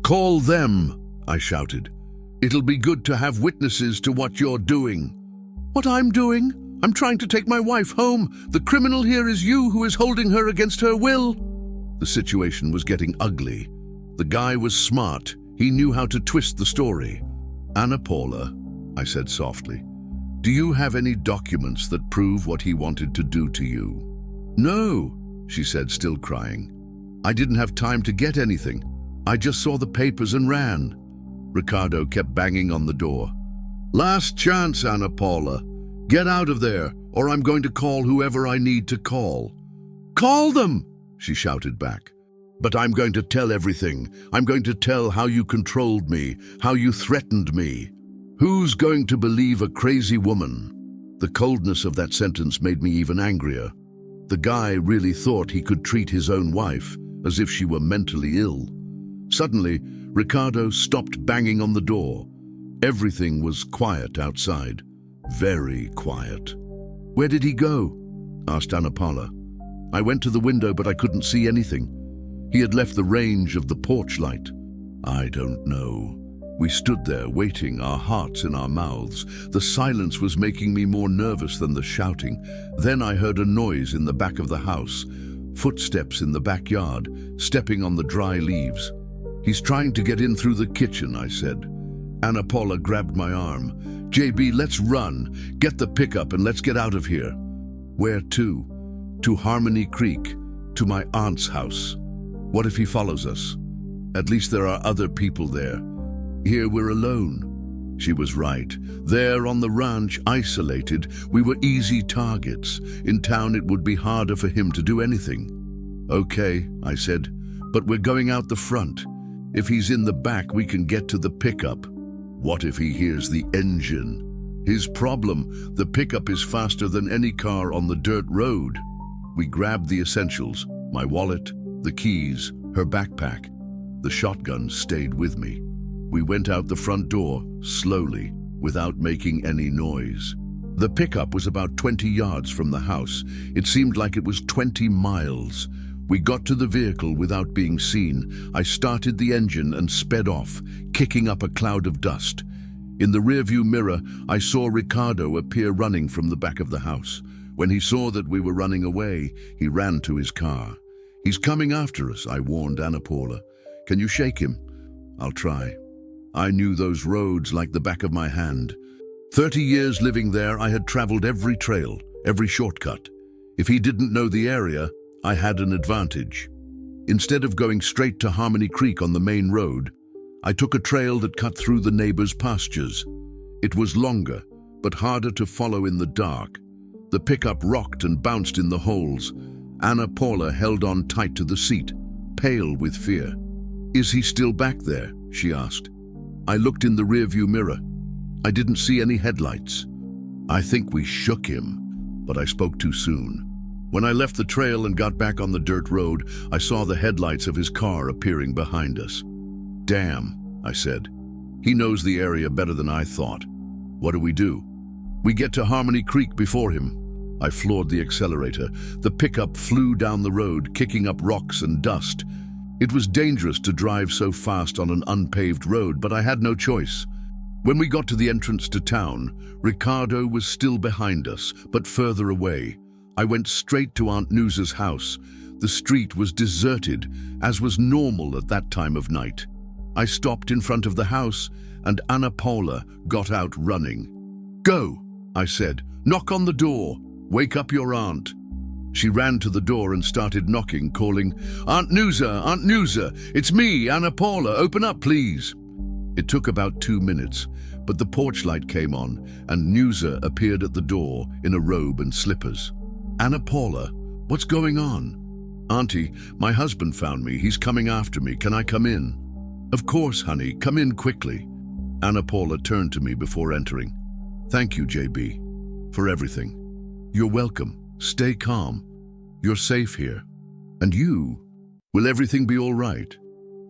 "Call them," I shouted. "It'll be good to have witnesses to what you're doing." "What I'm doing? I'm trying to take my wife home. The criminal here is you, who is holding her against her will." The situation was getting ugly. The guy was smart. He knew how to twist the story. "Anna Paula," I said softly, "do you have any documents that prove what he wanted to do to you?" "No," she said, still crying. "I didn't have time to get anything. I just saw the papers and ran." Ricardo kept banging on the door. "Last chance, Anna Paula. Get out of there, or I'm going to call whoever I need to call." "Call them!" she shouted back. "But I'm going to tell everything. I'm going to tell how you controlled me, how you threatened me. Who's going to believe a crazy woman?" The coldness of that sentence made me even angrier. The guy really thought he could treat his own wife as if she were mentally ill. Suddenly, Ricardo stopped banging on the door. Everything was quiet outside. Very quiet. "Where did he go?" asked Anna Paula. I went to the window, but I couldn't see anything. He had left the range of the porch light. I don't know. We stood there waiting, our hearts in our mouths. The silence was making me more nervous than the shouting. Then I heard a noise in the back of the house. Footsteps in the backyard, stepping on the dry leaves. "He's trying to get in through the kitchen," I said. Anna Paula grabbed my arm. JB, let's run. Get the pickup and let's get out of here. Where to? To Harmony Creek, to my aunt's house. What if he follows us? At least there are other people there. Here we're alone. She was right. There on the ranch, isolated, we were easy targets. In town it would be harder for him to do anything. Okay, I said, but we're going out the front. If he's in the back, we can get to the pickup. What if he hears the engine? His problem, the pickup is faster than any car on the dirt road. We grabbed the essentials, my wallet, the keys, her backpack. The shotgun stayed with me. We went out the front door, slowly, without making any noise. The pickup was about 20 yards from the house. It seemed like it was 20 miles. We got to the vehicle without being seen. I started the engine and sped off, kicking up a cloud of dust. In the rearview mirror, I saw Ricardo appear running from the back of the house. When he saw that we were running away, he ran to his car. He's coming after us, I warned Anna Paula. Can you shake him? I'll try. I knew those roads like the back of my hand. 30 years living there, I had traveled every trail, every shortcut. If he didn't know the area, I had an advantage. Instead of going straight to Harmony Creek on the main road, I took a trail that cut through the neighbors' pastures. It was longer, but harder to follow in the dark. The pickup rocked and bounced in the holes. Anna Paula held on tight to the seat, pale with fear. Is he still back there? She asked. I looked in the rearview mirror. I didn't see any headlights. I think we shook him, but I spoke too soon. When I left the trail and got back on the dirt road, I saw the headlights of his car appearing behind us. Damn, I said. He knows the area better than I thought. What do? We get to Harmony Creek before him. I floored the accelerator. The pickup flew down the road, kicking up rocks and dust. It was dangerous to drive so fast on an unpaved road, but I had no choice. When we got to the entrance to town, Ricardo was still behind us, but further away. I went straight to Aunt Newsa's house. The street was deserted, as was normal at that time of night. I stopped in front of the house, and Anna Paula got out running. Go, I said. Knock on the door. Wake up your aunt. She ran to the door and started knocking, calling, Aunt Newsa, it's me, Anna Paula, open up, please. It took about 2 minutes, but the porch light came on, and Newsa appeared at the door in a robe and slippers. Anna Paula, what's going on? Auntie, my husband found me. He's coming after me. Can I come in? Of course, honey. Come in quickly. Anna Paula turned to me before entering. Thank you, JB, for everything. You're welcome. Stay calm. You're safe here. And you? Will everything be all right?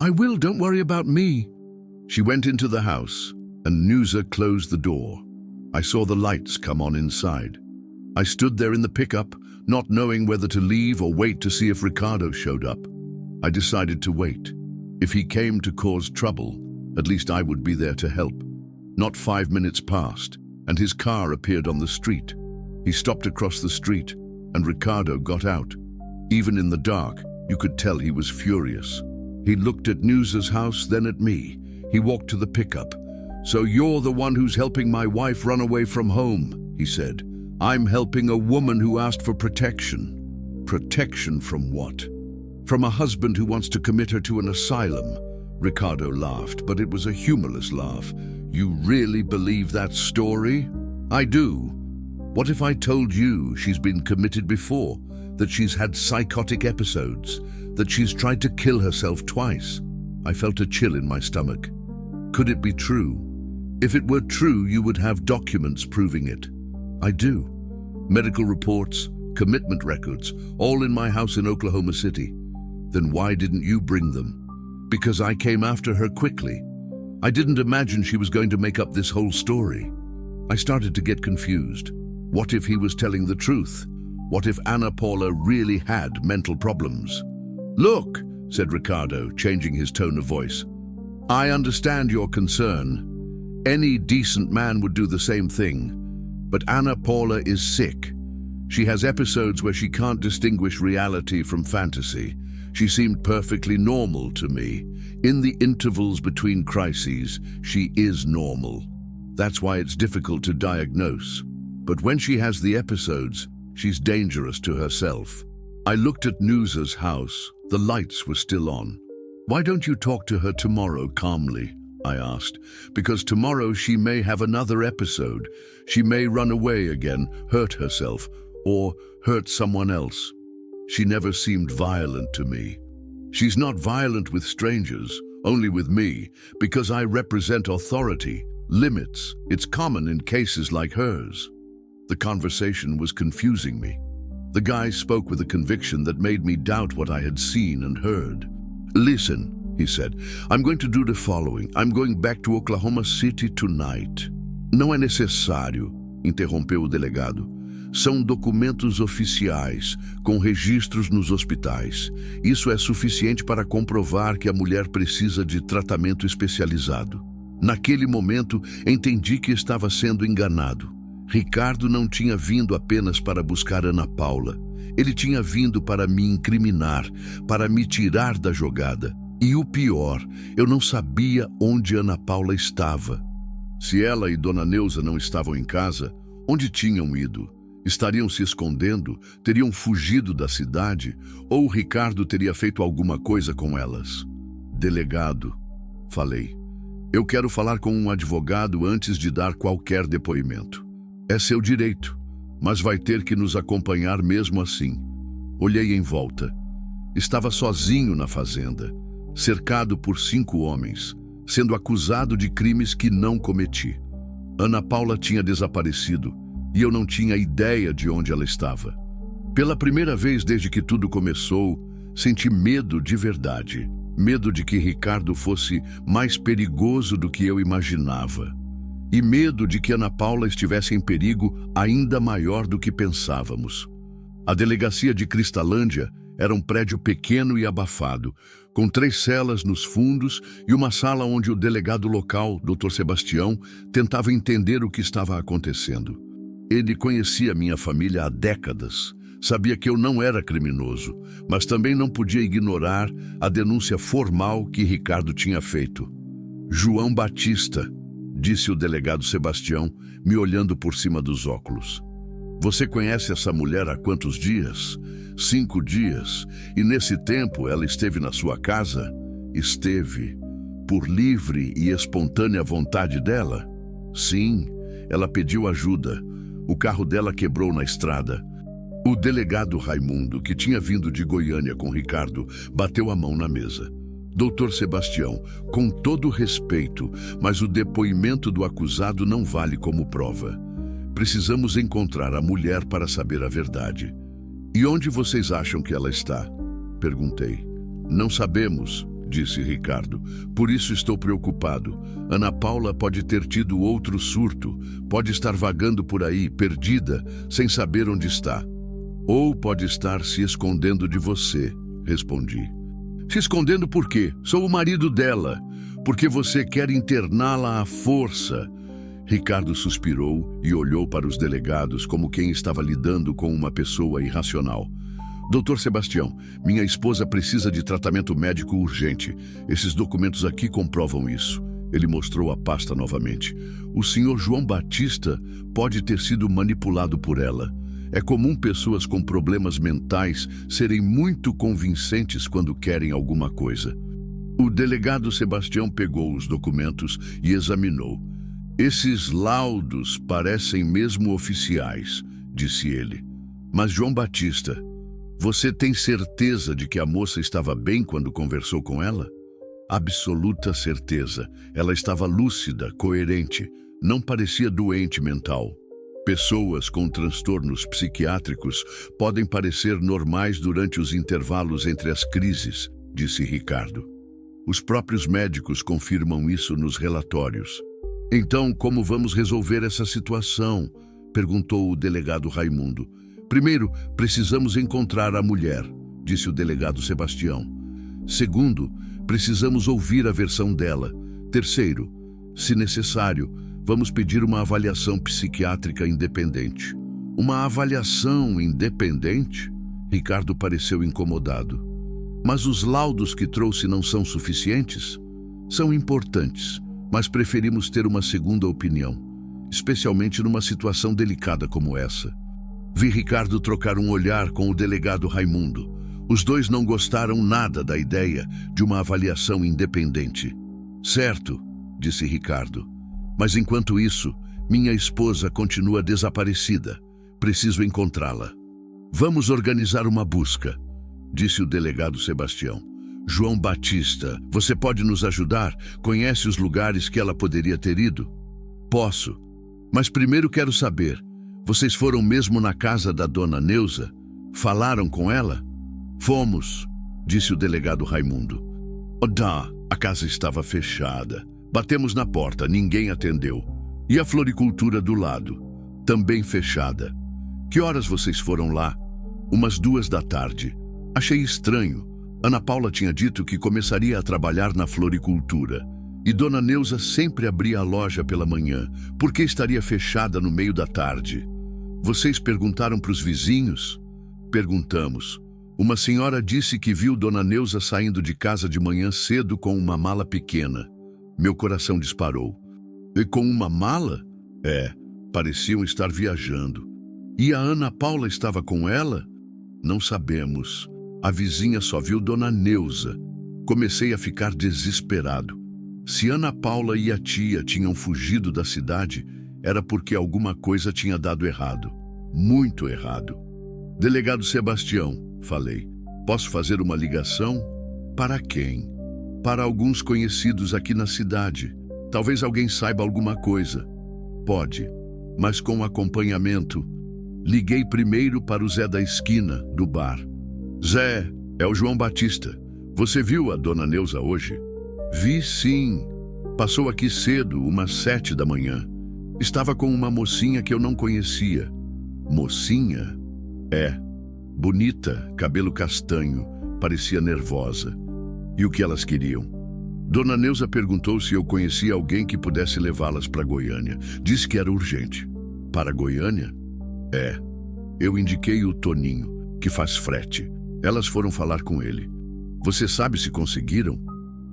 I will. Don't worry about me. She went into the house, and Newsa closed the door. I saw the lights come on inside. I stood there in the pickup, not knowing whether to leave or wait to see if Ricardo showed up. I decided to wait. If he came to cause trouble, at least I would be there to help. Not 5 minutes passed, and his car appeared on the street. He stopped across the street, and Ricardo got out. Even in the dark, you could tell he was furious. He looked at Newsa's house, then at me. He walked to the pickup. So you're the one who's helping my wife run away from home, he said. I'm helping a woman who asked for protection. Protection from what? From a husband who wants to commit her to an asylum. Ricardo laughed, but it was a humorless laugh. You really believe that story? I do. What if I told you she's been committed before, that she's had psychotic episodes, that she's tried to kill herself twice? I felt a chill in my stomach. Could it be true? If it were true, you would have documents proving it. I do. Medical reports, commitment records, all in my house in Oklahoma City. Then why didn't you bring them? Because I came after her quickly. I didn't imagine she was going to make up this whole story. I started to get confused. What if he was telling the truth? What if Anna Paula really had mental problems? Look, said Ricardo, changing his tone of voice. I understand your concern. Any decent man would do the same thing. But Anna Paula is sick. She has episodes where she can't distinguish reality from fantasy. She seemed perfectly normal to me. In the intervals between crises, she is normal. That's why it's difficult to diagnose. But when she has the episodes, she's dangerous to herself. I looked at Nusa's house. The lights were still on. Why don't you talk to her tomorrow calmly? I asked, because tomorrow she may have another episode. She may run away again, hurt herself, or hurt someone else. She never seemed violent to me. She's not violent with strangers, only with me, because I represent authority, limits. It's common in cases like hers. The conversation was confusing me. The guy spoke with a conviction that made me doubt what I had seen and heard. Listen, he said, I'm going to do the following. I'm going back to Oklahoma City tonight. Não é necessário, interrompeu o delegado. São documentos oficiais, com registros nos hospitais. Isso é suficiente para comprovar que a mulher precisa de tratamento especializado. Naquele momento, entendi que estava sendo enganado. Ricardo não tinha vindo apenas para buscar Ana Paula. Ele tinha vindo para me incriminar, para me tirar da jogada. E o pior, eu não sabia onde Ana Paula estava. Se ela e Dona Neuza não estavam em casa, onde tinham ido? Estariam se escondendo? Teriam fugido da cidade? Ou Ricardo teria feito alguma coisa com elas? Delegado, falei. Eu quero falar com um advogado antes de dar qualquer depoimento. É seu direito, mas vai ter que nos acompanhar mesmo assim. Olhei em volta. Estava sozinho na fazenda, cercado por 5 homens, sendo acusado de crimes que não cometi. Ana Paula tinha desaparecido e eu não tinha ideia de onde ela estava. Pela primeira vez desde que tudo começou, senti medo de verdade. Medo de que Ricardo fosse mais perigoso do que eu imaginava. E medo de que Ana Paula estivesse em perigo ainda maior do que pensávamos. A delegacia de Cristalândia era um prédio pequeno e abafado, com 3 celas nos fundos e uma sala onde o delegado local, Dr. Sebastião, tentava entender o que estava acontecendo. Ele conhecia minha família há décadas. Sabia que eu não era criminoso, mas também não podia ignorar a denúncia formal que Ricardo tinha feito. João Batista, disse o delegado Sebastião, me olhando por cima dos óculos. Você conhece essa mulher há quantos dias? 5 dias. E nesse tempo ela esteve na sua casa? Esteve. Por livre e espontânea vontade dela? Sim, ela pediu ajuda. O carro dela quebrou na estrada. O delegado Raimundo, que tinha vindo de Goiânia com Ricardo, bateu a mão na mesa. Doutor Sebastião, com todo respeito, mas o depoimento do acusado não vale como prova. Precisamos encontrar a mulher para saber a verdade. E onde vocês acham que ela está? Perguntei. Não sabemos, disse Ricardo. Por isso estou preocupado. Ana Paula pode ter tido outro surto, pode estar vagando por aí, perdida, sem saber onde está. Ou pode estar se escondendo de você, respondi. Se escondendo por quê? Sou o marido dela. Porque você quer interná-la à força. Ricardo suspirou e olhou para os delegados como quem estava lidando com uma pessoa irracional. Doutor Sebastião, minha esposa precisa de tratamento médico urgente. Esses documentos aqui comprovam isso. Ele mostrou a pasta novamente. O senhor João Batista pode ter sido manipulado por ela. É comum pessoas com problemas mentais serem muito convincentes quando querem alguma coisa. O delegado Sebastião pegou os documentos e examinou. Esses laudos parecem mesmo oficiais, disse ele. Mas João Batista, você tem certeza de que a moça estava bem quando conversou com ela? Absoluta certeza. Ela estava lúcida, coerente, não parecia doente mental. Pessoas com transtornos psiquiátricos podem parecer normais durante os intervalos entre as crises, disse Ricardo. Os próprios médicos confirmam isso nos relatórios. Então, como vamos resolver essa situação? Perguntou o delegado Raimundo. Primeiro, precisamos encontrar a mulher, disse o delegado Sebastião. Segundo, precisamos ouvir a versão dela. Terceiro, se necessário, vamos pedir uma avaliação psiquiátrica independente. Uma avaliação independente? Ricardo pareceu incomodado. Mas os laudos que trouxe não são suficientes? São importantes, mas preferimos ter uma segunda opinião, especialmente numa situação delicada como essa. Vi Ricardo trocar um olhar com o delegado Raimundo. Os dois não gostaram nada da ideia de uma avaliação independente. Certo, disse Ricardo. Mas enquanto isso, minha esposa continua desaparecida. Preciso encontrá-la. Vamos organizar uma busca, disse o delegado Sebastião. João Batista, você pode nos ajudar? Conhece os lugares que ela poderia ter ido? Posso. Mas primeiro quero saber, vocês foram mesmo na casa da dona Neuza? Falaram com ela? Fomos, disse o delegado Raimundo. A casa estava fechada. Batemos na porta, ninguém atendeu. E a floricultura do lado, também fechada. Que horas vocês foram lá? Umas 2 da tarde. Achei estranho. Ana Paula tinha dito que começaria a trabalhar na floricultura. E dona Neuza sempre abria a loja pela manhã. Por que estaria fechada no meio da tarde? Vocês perguntaram para os vizinhos? Perguntamos. Uma senhora disse que viu dona Neuza saindo de casa de manhã cedo com uma mala pequena. Meu coração disparou. E com uma mala? Pareciam estar viajando. E a Ana Paula estava com ela? Não sabemos. A vizinha só viu dona Neuza. Comecei a ficar desesperado. Se Ana Paula e a tia tinham fugido da cidade, era porque alguma coisa tinha dado errado. Muito errado. Delegado Sebastião, falei. Posso fazer uma ligação? Para quem? Para alguns conhecidos aqui na cidade. Talvez alguém saiba alguma coisa. Pode, mas com acompanhamento. Liguei primeiro para o Zé da esquina, do bar. Zé, é o João Batista. Você viu a dona Neuza hoje? Vi sim. Passou aqui cedo, umas 7 da manhã. Estava com uma mocinha que eu não conhecia. Mocinha? Bonita, cabelo castanho, parecia nervosa. E o que elas queriam? Dona Neuza perguntou se eu conhecia alguém que pudesse levá-las para Goiânia. Disse que era urgente. Para Goiânia? Eu indiquei o Toninho, que faz frete. Elas foram falar com ele. Você sabe se conseguiram?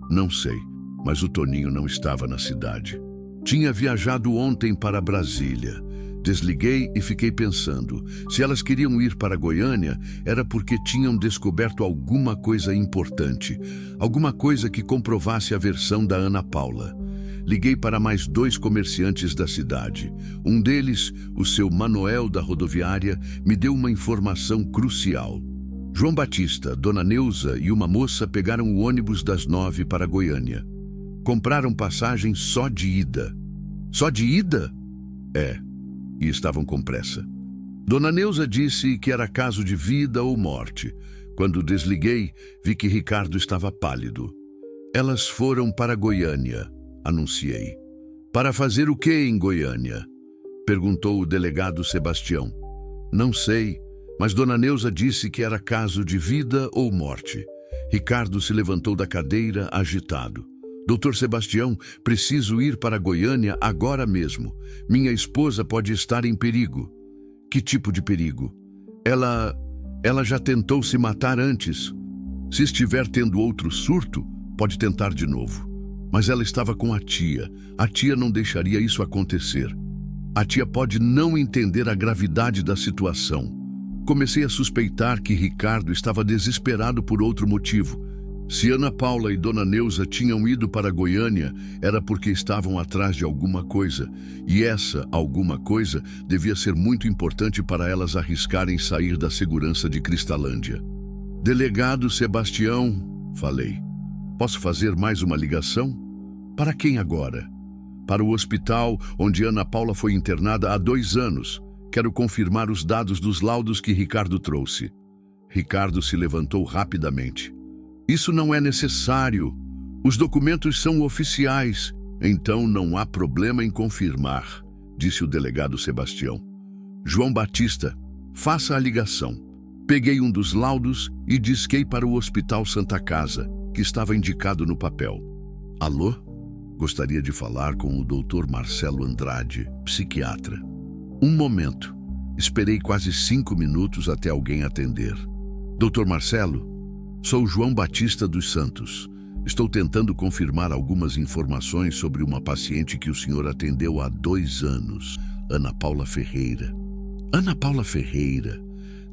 Não sei, mas o Toninho não estava na cidade. Tinha viajado ontem para Brasília. Desliguei e fiquei pensando. Se elas queriam ir para Goiânia, era porque tinham descoberto alguma coisa importante. Alguma coisa que comprovasse a versão da Ana Paula. Liguei para mais 2 comerciantes da cidade. Um deles, o seu Manuel da rodoviária, me deu uma informação crucial. João Batista, dona Neuza e uma moça pegaram o ônibus das 9 para Goiânia. Compraram passagem só de ida. Só de ida? E estavam com pressa. Dona Neuza disse que era caso de vida ou morte. Quando desliguei, vi que Ricardo estava pálido. Elas foram para Goiânia, anunciei. Para fazer o que em Goiânia? Perguntou o delegado Sebastião. Não sei, mas Dona Neuza disse que era caso de vida ou morte. Ricardo se levantou da cadeira, agitado. Doutor Sebastião, preciso ir para Goiânia agora mesmo. Minha esposa pode estar em perigo. Que tipo de perigo? Ela já tentou se matar antes. Se estiver tendo outro surto, pode tentar de novo. Mas ela estava com a tia. A tia não deixaria isso acontecer. A tia pode não entender a gravidade da situação. Comecei a suspeitar que Ricardo estava desesperado por outro motivo. Se Ana Paula e Dona Neuza tinham ido para Goiânia, era porque estavam atrás de alguma coisa. E essa alguma coisa devia ser muito importante para elas arriscarem sair da segurança de Cristalândia. Delegado Sebastião, falei. Posso fazer mais uma ligação? Para quem agora? Para o hospital onde Ana Paula foi internada há 2 anos. Quero confirmar os dados dos laudos que Ricardo trouxe. Ricardo se levantou rapidamente. Isso não é necessário. Os documentos são oficiais. Então não há problema em confirmar, disse o delegado Sebastião. João Batista, faça a ligação. Peguei um dos laudos e disquei para o Hospital Santa Casa, que estava indicado no papel. Alô? Gostaria de falar com o Dr. Marcelo Andrade, psiquiatra. Um momento. Esperei quase 5 minutos até alguém atender. Dr. Marcelo? Sou João Batista dos Santos. Estou tentando confirmar algumas informações sobre uma paciente que o senhor atendeu há 2 anos, Ana Paula Ferreira. Ana Paula Ferreira?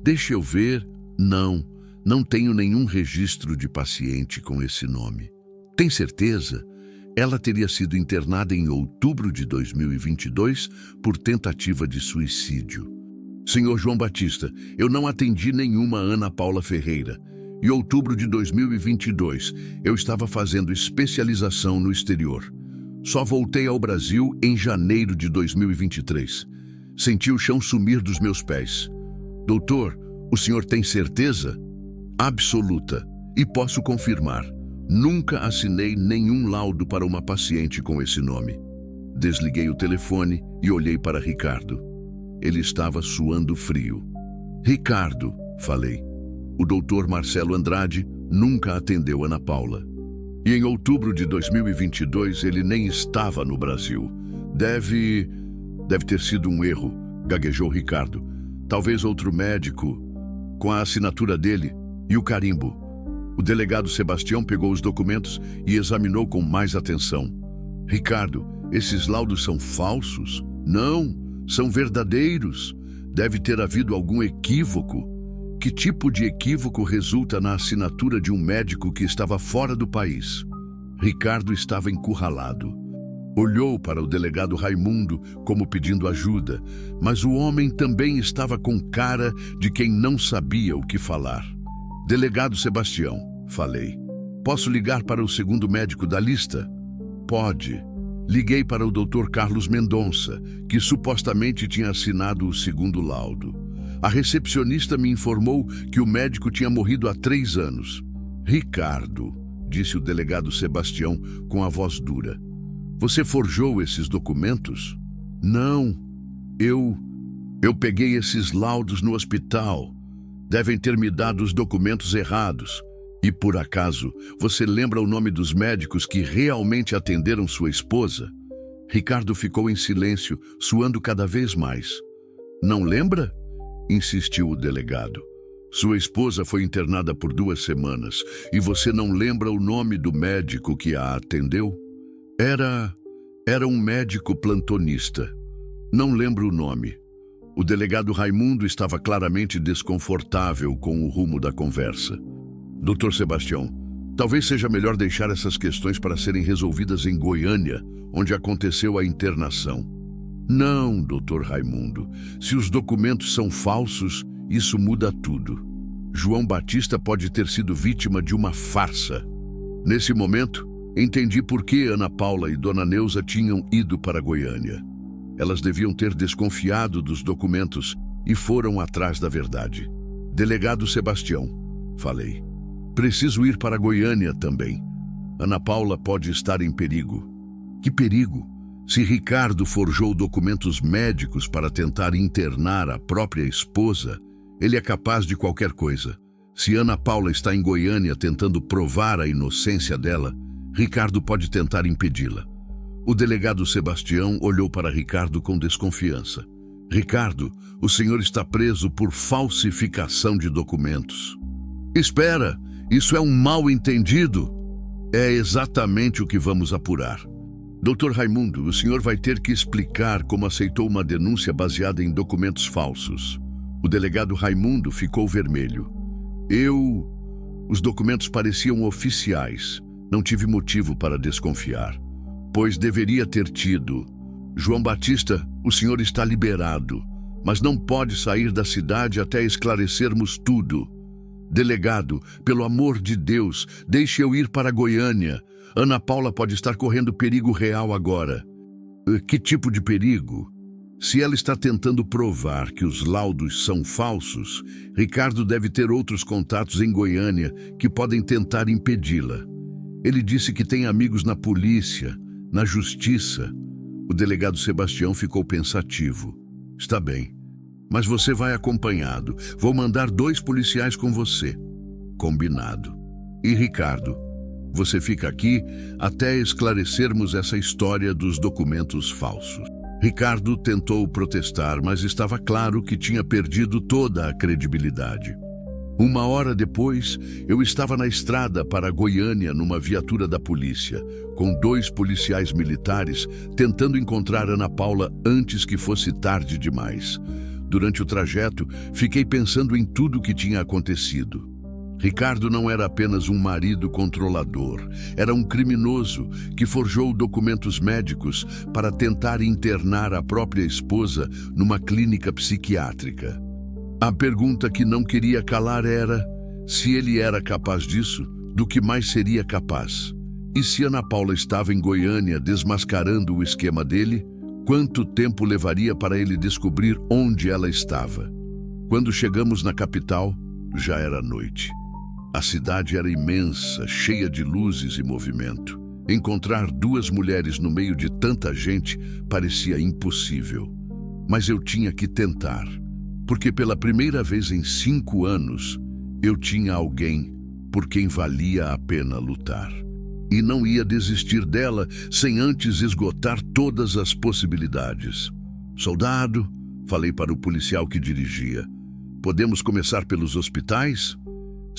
Deixe eu ver. Não tenho nenhum registro de paciente com esse nome. Tem certeza? Ela teria sido internada em outubro de 2022 por tentativa de suicídio. Senhor João Batista, eu não atendi nenhuma Ana Paula Ferreira. Em outubro de 2022, eu estava fazendo especialização no exterior. Só voltei ao Brasil em janeiro de 2023. Senti o chão sumir dos meus pés. Doutor, o senhor tem certeza? Absoluta. E posso confirmar. Nunca assinei nenhum laudo para uma paciente com esse nome. Desliguei o telefone e olhei para Ricardo. Ele estava suando frio. Ricardo, falei. O doutor Marcelo Andrade nunca atendeu Ana Paula. E em outubro de 2022 ele nem estava no Brasil. Deve ter sido um erro, gaguejou Ricardo. Talvez outro médico, com a assinatura dele e o carimbo. O delegado Sebastião pegou os documentos e examinou com mais atenção. Ricardo, esses laudos são falsos? Não, são verdadeiros. Deve ter havido algum equívoco. Que tipo de equívoco resulta na assinatura de um médico que estava fora do país? Ricardo estava encurralado. Olhou para o delegado Raimundo como pedindo ajuda, mas o homem também estava com cara de quem não sabia o que falar. Delegado Sebastião, falei. Posso ligar para o segundo médico da lista? Pode. Liguei para o Dr. Carlos Mendonça, que supostamente tinha assinado o segundo laudo. A recepcionista me informou que o médico tinha morrido há 3 anos. Ricardo, disse o delegado Sebastião com a voz dura. Você forjou esses documentos? Não. Eu peguei esses laudos no hospital. Devem ter me dado os documentos errados. E por acaso, você lembra o nome dos médicos que realmente atenderam sua esposa? Ricardo ficou em silêncio, suando cada vez mais. Não lembra? Insistiu o delegado. Sua esposa foi internada por 2 semanas e você não lembra o nome do médico que a atendeu? Era um médico plantonista. Não lembro o nome. O delegado Raimundo estava claramente desconfortável com o rumo da conversa. Dr. Sebastião, talvez seja melhor deixar essas questões para serem resolvidas em Goiânia, onde aconteceu a internação. Não, Dr. Raimundo. Se os documentos são falsos, isso muda tudo. João Batista pode ter sido vítima de uma farsa. Nesse momento, entendi por que Ana Paula e Dona Neuza tinham ido para Goiânia. Elas deviam ter desconfiado dos documentos e foram atrás da verdade. Delegado Sebastião, falei. Preciso ir para Goiânia também. Ana Paula pode estar em perigo. Que perigo? Se Ricardo forjou documentos médicos para tentar internar a própria esposa, ele é capaz de qualquer coisa. Se Ana Paula está em Goiânia tentando provar a inocência dela, Ricardo pode tentar impedi-la. O delegado Sebastião olhou para Ricardo com desconfiança. Ricardo, o senhor está preso por falsificação de documentos. Espera, isso é um mal-entendido? É exatamente o que vamos apurar. Dr. Raimundo, o senhor vai ter que explicar como aceitou uma denúncia baseada em documentos falsos. O delegado Raimundo ficou vermelho. Os documentos pareciam oficiais. Não tive motivo para desconfiar, pois deveria ter tido. João Batista, o senhor está liberado, mas não pode sair da cidade até esclarecermos tudo. Delegado, pelo amor de Deus, deixe eu ir para Goiânia. Ana Paula pode estar correndo perigo real agora. Que tipo de perigo? Se ela está tentando provar que os laudos são falsos, Ricardo deve ter outros contatos em Goiânia que podem tentar impedi-la. Ele disse que tem amigos na polícia, na justiça. O delegado Sebastião ficou pensativo. Está bem, mas você vai acompanhado. Vou mandar 2 policiais com você. Combinado. E Ricardo, você fica aqui até esclarecermos essa história dos documentos falsos. Ricardo tentou protestar, mas estava claro que tinha perdido toda a credibilidade. Uma hora depois, eu estava na estrada para Goiânia numa viatura da polícia, com 2 policiais militares tentando encontrar Ana Paula antes que fosse tarde demais. Durante o trajeto, fiquei pensando em tudo o que tinha acontecido. Ricardo não era apenas um marido controlador, era um criminoso que forjou documentos médicos para tentar internar a própria esposa numa clínica psiquiátrica. A pergunta que não queria calar era: se ele era capaz disso, do que mais seria capaz? E se Ana Paula estava em Goiânia desmascarando o esquema dele, quanto tempo levaria para ele descobrir onde ela estava? Quando chegamos na capital, já era noite. A cidade era imensa, cheia de luzes e movimento. Encontrar 2 mulheres no meio de tanta gente parecia impossível. Mas eu tinha que tentar, porque pela primeira vez em 5 anos, eu tinha alguém por quem valia a pena lutar. E não ia desistir dela sem antes esgotar todas as possibilidades. Soldado, falei para o policial que dirigia, podemos começar pelos hospitais?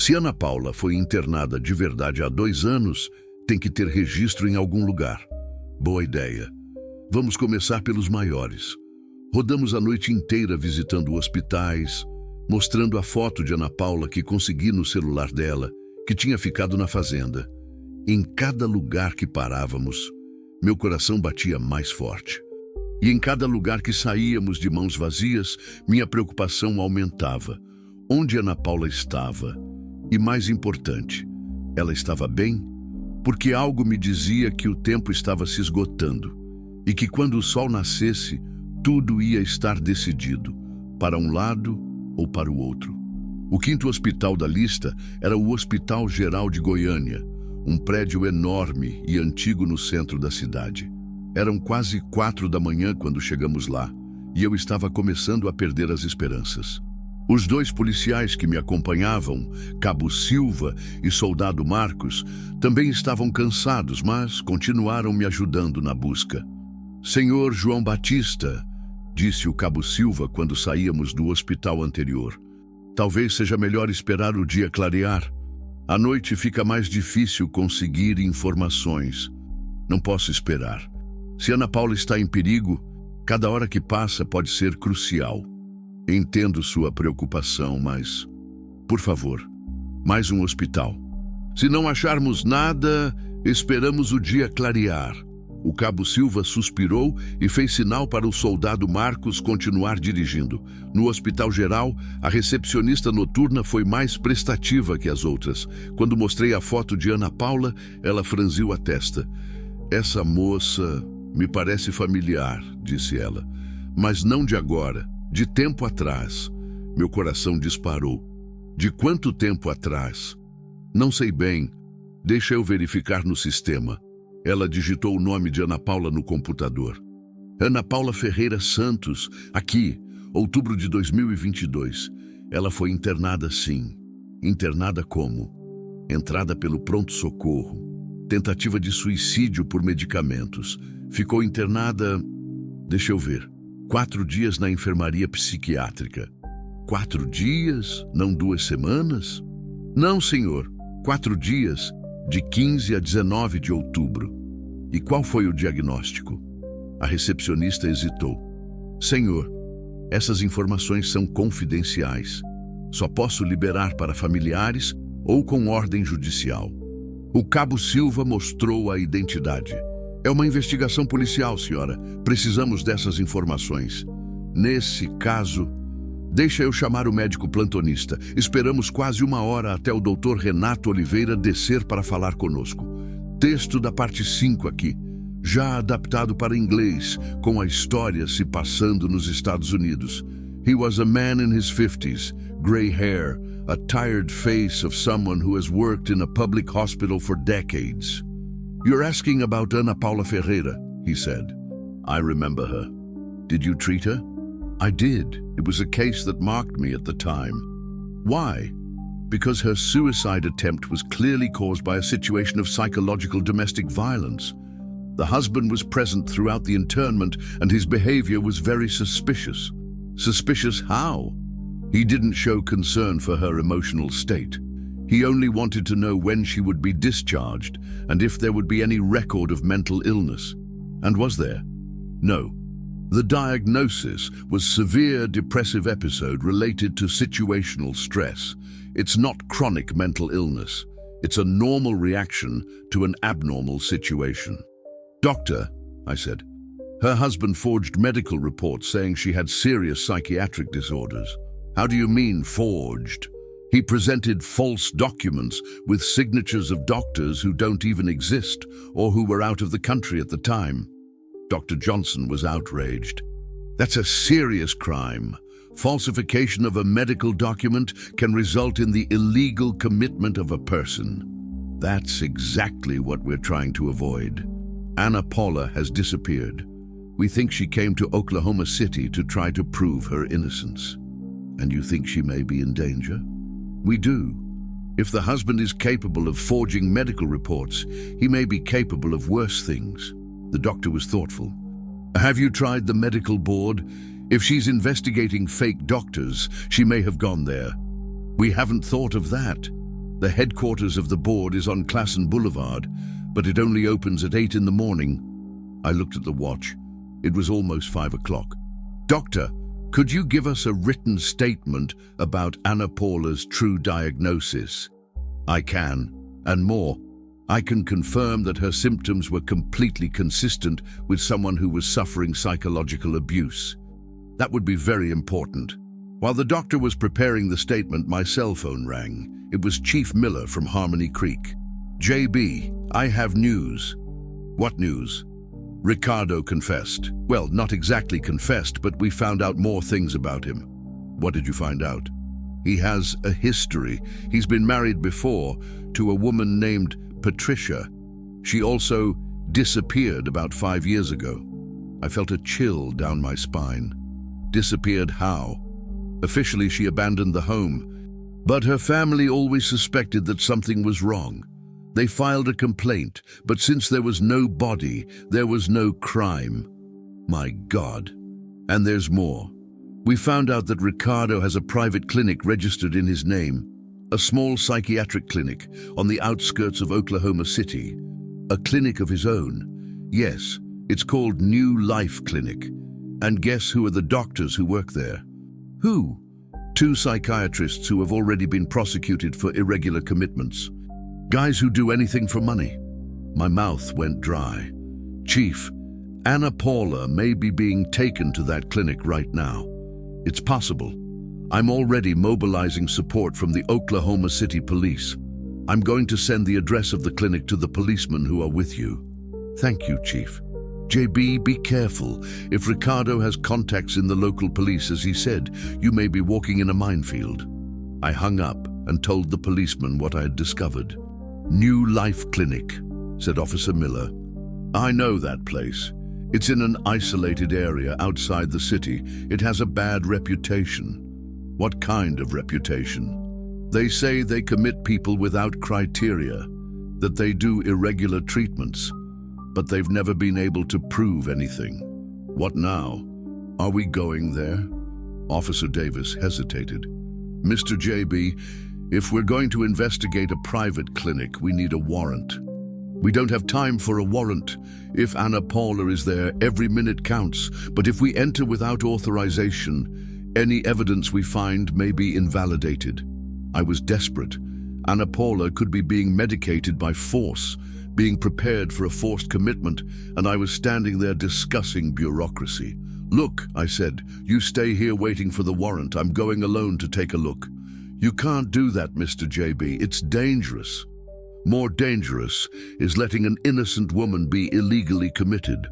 Se Ana Paula foi internada de verdade há 2 anos, tem que ter registro em algum lugar. Boa ideia. Vamos começar pelos maiores. Rodamos a noite inteira visitando hospitais, mostrando a foto de Ana Paula que consegui no celular dela, que tinha ficado na fazenda. Em cada lugar que parávamos, meu coração batia mais forte. E em cada lugar que saíamos de mãos vazias, minha preocupação aumentava. Onde Ana Paula estava? E mais importante, ela estava bem? Porque algo me dizia que o tempo estava se esgotando e que quando o sol nascesse, tudo ia estar decidido, para um lado ou para o outro. O 5º hospital da lista era o Hospital Geral de Goiânia, um prédio enorme e antigo no centro da cidade. Eram quase 4 da manhã quando chegamos lá, e eu estava começando a perder as esperanças. Os 2 policiais que me acompanhavam, Cabo Silva e Soldado Marcos, também estavam cansados, mas continuaram me ajudando na busca. Senhor João Batista, disse o Cabo Silva quando saíamos do hospital anterior, talvez seja melhor esperar o dia clarear. À noite fica mais difícil conseguir informações. Não posso esperar. Se Ana Paula está em perigo, cada hora que passa pode ser crucial. Entendo sua preocupação, mas, por favor, mais um hospital. Se não acharmos nada, esperamos o dia clarear. O Cabo Silva suspirou e fez sinal para o soldado Marcos continuar dirigindo. No Hospital Geral, a recepcionista noturna foi mais prestativa que as outras. Quando mostrei a foto de Ana Paula, ela franziu a testa. Essa moça me parece familiar, disse ela, mas não de agora. De tempo atrás. Meu coração disparou. De quanto tempo atrás? Não sei bem. Deixa eu verificar no sistema. Ela digitou o nome de Ana Paula no computador. Ana Paula Ferreira Santos, aqui, outubro de 2022. Ela foi internada sim. Internada como? Entrada pelo pronto-socorro. Tentativa de suicídio por medicamentos. Ficou internada... Deixa eu ver. 4 dias na enfermaria psiquiátrica. 4 dias? Não 2 semanas? Não, senhor. 4 dias, de 15 a 19 de outubro. E qual foi o diagnóstico? A recepcionista hesitou. Senhor, essas informações são confidenciais. Só posso liberar para familiares ou com ordem judicial. O Cabo Silva mostrou a identidade. É uma investigação policial, senhora. Precisamos dessas informações. Nesse caso, deixa eu chamar o médico plantonista. Esperamos quase 1 hora até o Dr. Renato Oliveira descer para falar conosco. Texto da parte 5 aqui, já adaptado para inglês, com a história se passando nos Estados Unidos. He was a man in his 50s, gray hair, a tired face of someone who has worked in a public hospital for decades. You're asking about Ana Paula Ferreira, he said. I remember her. Did you treat her? I did. It was a case that marked me at the time. Why? Because her suicide attempt was clearly caused by a situation of psychological domestic violence. The husband was present throughout the internment and his behavior was very suspicious. Suspicious how? He didn't show concern for her emotional state. He only wanted to know when she would be discharged and if there would be any record of mental illness. And was there? No. The diagnosis was severe depressive episode related to situational stress. It's not chronic mental illness. It's a normal reaction to an abnormal situation. Doctor, I said, her husband forged medical reports saying she had serious psychiatric disorders. How do you mean forged? He presented false documents with signatures of doctors who don't even exist or who were out of the country at the time. Dr. Johnson was outraged. That's a serious crime. Falsification of a medical document can result in the illegal commitment of a person. That's exactly what we're trying to avoid. Anna Paula has disappeared. We think she came to Oklahoma City to try to prove her innocence. And you think she may be in danger? We do. If the husband is capable of forging medical reports, he may be capable of worse things. The doctor was thoughtful. Have you tried the medical board? If she's investigating fake doctors, she may have gone there. We haven't thought of that. The headquarters of the board is on Classen Boulevard, but it only opens at 8 in the morning. I looked at the watch. It was almost 5 o'clock. Doctor, could you give us a written statement about Anna Paula's true diagnosis? I can, and more. I can confirm that her symptoms were completely consistent with someone who was suffering psychological abuse. That would be very important. While the doctor was preparing the statement, my cell phone rang. It was Chief Miller from Harmony Creek. JB, I have news. What news? Ricardo confessed. Well, not exactly confessed, but we found out more things about him. What did you find out? He has a history. He's been married before to a woman named Patricia. She also disappeared about 5 years ago. I felt a chill down my spine. Disappeared how? Officially, she abandoned the home, but her family always suspected that something was wrong. They filed a complaint, but since there was no body, there was no crime. My God. And there's more. We found out that Ricardo has a private clinic registered in his name. A small psychiatric clinic on the outskirts of Oklahoma City. A clinic of his own. Yes, it's called New Life Clinic. And guess who are the doctors who work there? Who? 2 psychiatrists who have already been prosecuted for irregular commitments. Guys who do anything for money. My mouth went dry. Chief, Anna Paula may be being taken to that clinic right now. It's possible. I'm already mobilizing support from the Oklahoma City Police. I'm going to send the address of the clinic to the policemen who are with you. Thank you, Chief. JB, be careful. If Ricardo has contacts in the local police, as he said, you may be walking in a minefield. I hung up and told the policeman what I had discovered. New Life Clinic, said Officer Miller. I know that place. It's in an isolated area outside the city. It has a bad reputation. What kind of reputation? They say they commit people without criteria, that they do irregular treatments, but they've never been able to prove anything. What now? Are we going there? Officer Davis hesitated. Mr. JB, if we're going to investigate a private clinic, we need a warrant. We don't have time for a warrant. If Anna Paula is there, every minute counts. But if we enter without authorization, any evidence we find may be invalidated. I was desperate. Anna Paula could be being medicated by force, being prepared for a forced commitment, and I was standing there discussing bureaucracy. Look, I said, you stay here waiting for the warrant. I'm going alone to take a look. You can't do that, Mr. JB. It's dangerous. More dangerous is letting an innocent woman be illegally committed.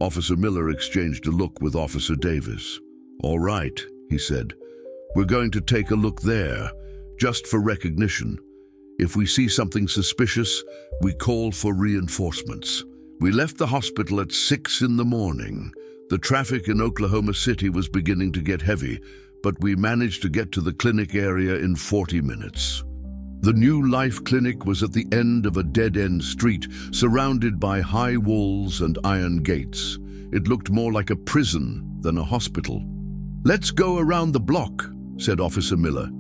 Officer Miller exchanged a look with Officer Davis. All right, he said. We're going to take a look there, just for recognition. If we see something suspicious, we call for reinforcements. We left the hospital at 6 in the morning. The traffic in Oklahoma City was beginning to get heavy, but we managed to get to the clinic area in 40 minutes. The New Life Clinic was at the end of a dead-end street, surrounded by high walls and iron gates. It looked more like a prison than a hospital. Let's go around the block, said Officer Miller.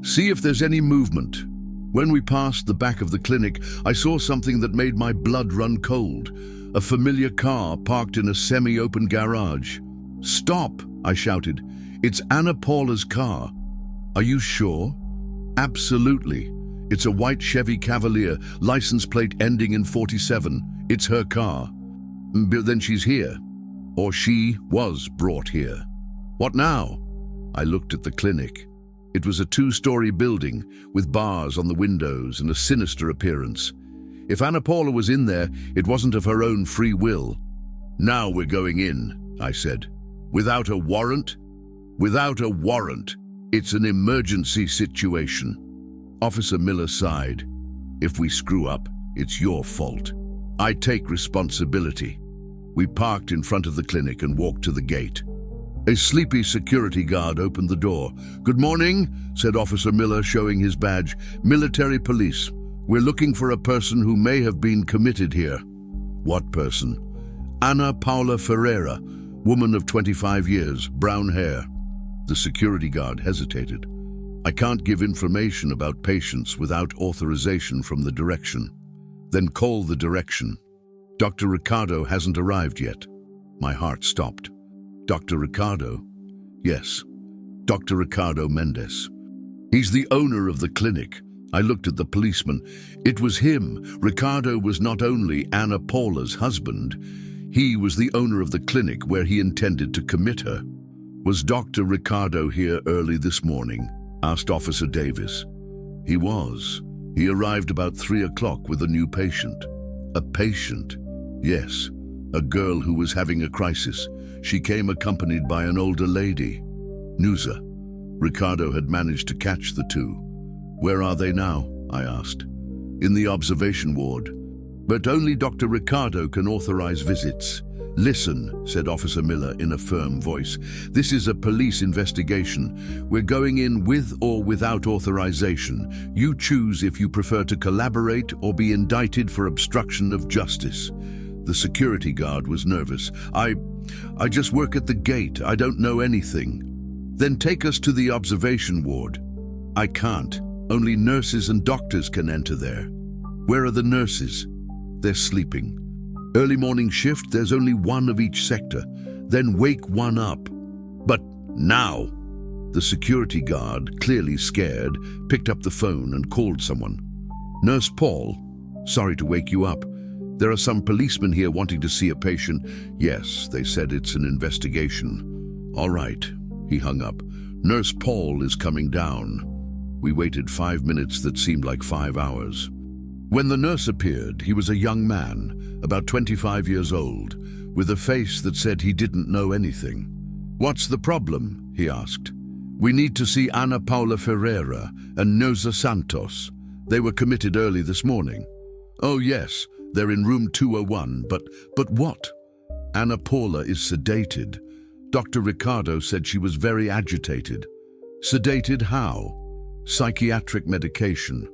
"See if there's any movement." When we passed the back of the clinic, I saw something that made my blood run cold. A familiar car parked in a semi-open garage. "Stop!" I shouted. "It's Anna Paula's car." "Are you sure?" "Absolutely. It's a white Chevy Cavalier, license plate ending in 47. It's her car." "But then she's here. Or she was brought here." "What now?" I looked at the clinic. It was a 2-story building with bars on the windows and a sinister appearance. If Anna Paula was in there, it wasn't of her own free will. "Now we're going in," I said. "Without a warrant?" "Without a warrant. It's an emergency situation." Officer Miller sighed. "If we screw up, it's your fault. I take responsibility." We parked in front of the clinic and walked to the gate. A sleepy security guard opened the door. "Good morning," said Officer Miller, showing his badge. "Military police. We're looking for a person who may have been committed here." "What person?" "Anna Paula Ferreira, woman of 25 years, brown hair." The security guard hesitated. "I can't give information about patients without authorization from the direction." "Then call the direction." "Dr. Ricardo hasn't arrived yet." My heart stopped. "Dr. Ricardo?" "Yes, Dr. Ricardo Mendez. He's the owner of the clinic." I looked at the policeman. It was him. Ricardo was not only Anna Paula's husband, he was the owner of the clinic where he intended to commit her. "Was Dr. Ricardo here early this morning?" asked Officer Davis. "He was. He arrived about 3 o'clock with a new patient." "A patient?" "Yes, a girl who was having a crisis. She came accompanied by an older lady." "Nusa." Ricardo had managed to catch the two. "Where are they now?" I asked. "In the observation ward. But only Dr. Ricardo can authorize visits." "Listen," said Officer Miller in a firm voice. "This is a police investigation. We're going in with or without authorization. You choose if you prefer to collaborate or be indicted for obstruction of justice." The security guard was nervous. I just work at the gate. I don't know anything." "Then take us to the observation ward." "I can't. Only nurses and doctors can enter there." "Where are the nurses?" "They're sleeping." "Early morning shift, there's only one of each sector. Then wake one up." "But now!" The security guard, clearly scared, picked up the phone and called someone. "Nurse Paul, sorry to wake you up. There are some policemen here wanting to see a patient." "Yes, they said it's an investigation." "All right." He hung up. "Nurse Paul is coming down." We waited 5 minutes that seemed like 5 hours. When the nurse appeared, he was a young man, about 25 years old, with a face that said he didn't know anything. "What's the problem?" he asked. "We need to see Ana Paula Ferreira and Noza Santos. They were committed early this morning." "Oh yes, they're in room 201, but what?" "Ana Paula is sedated. Dr. Ricardo said she was very agitated." "Sedated how?" "Psychiatric medication.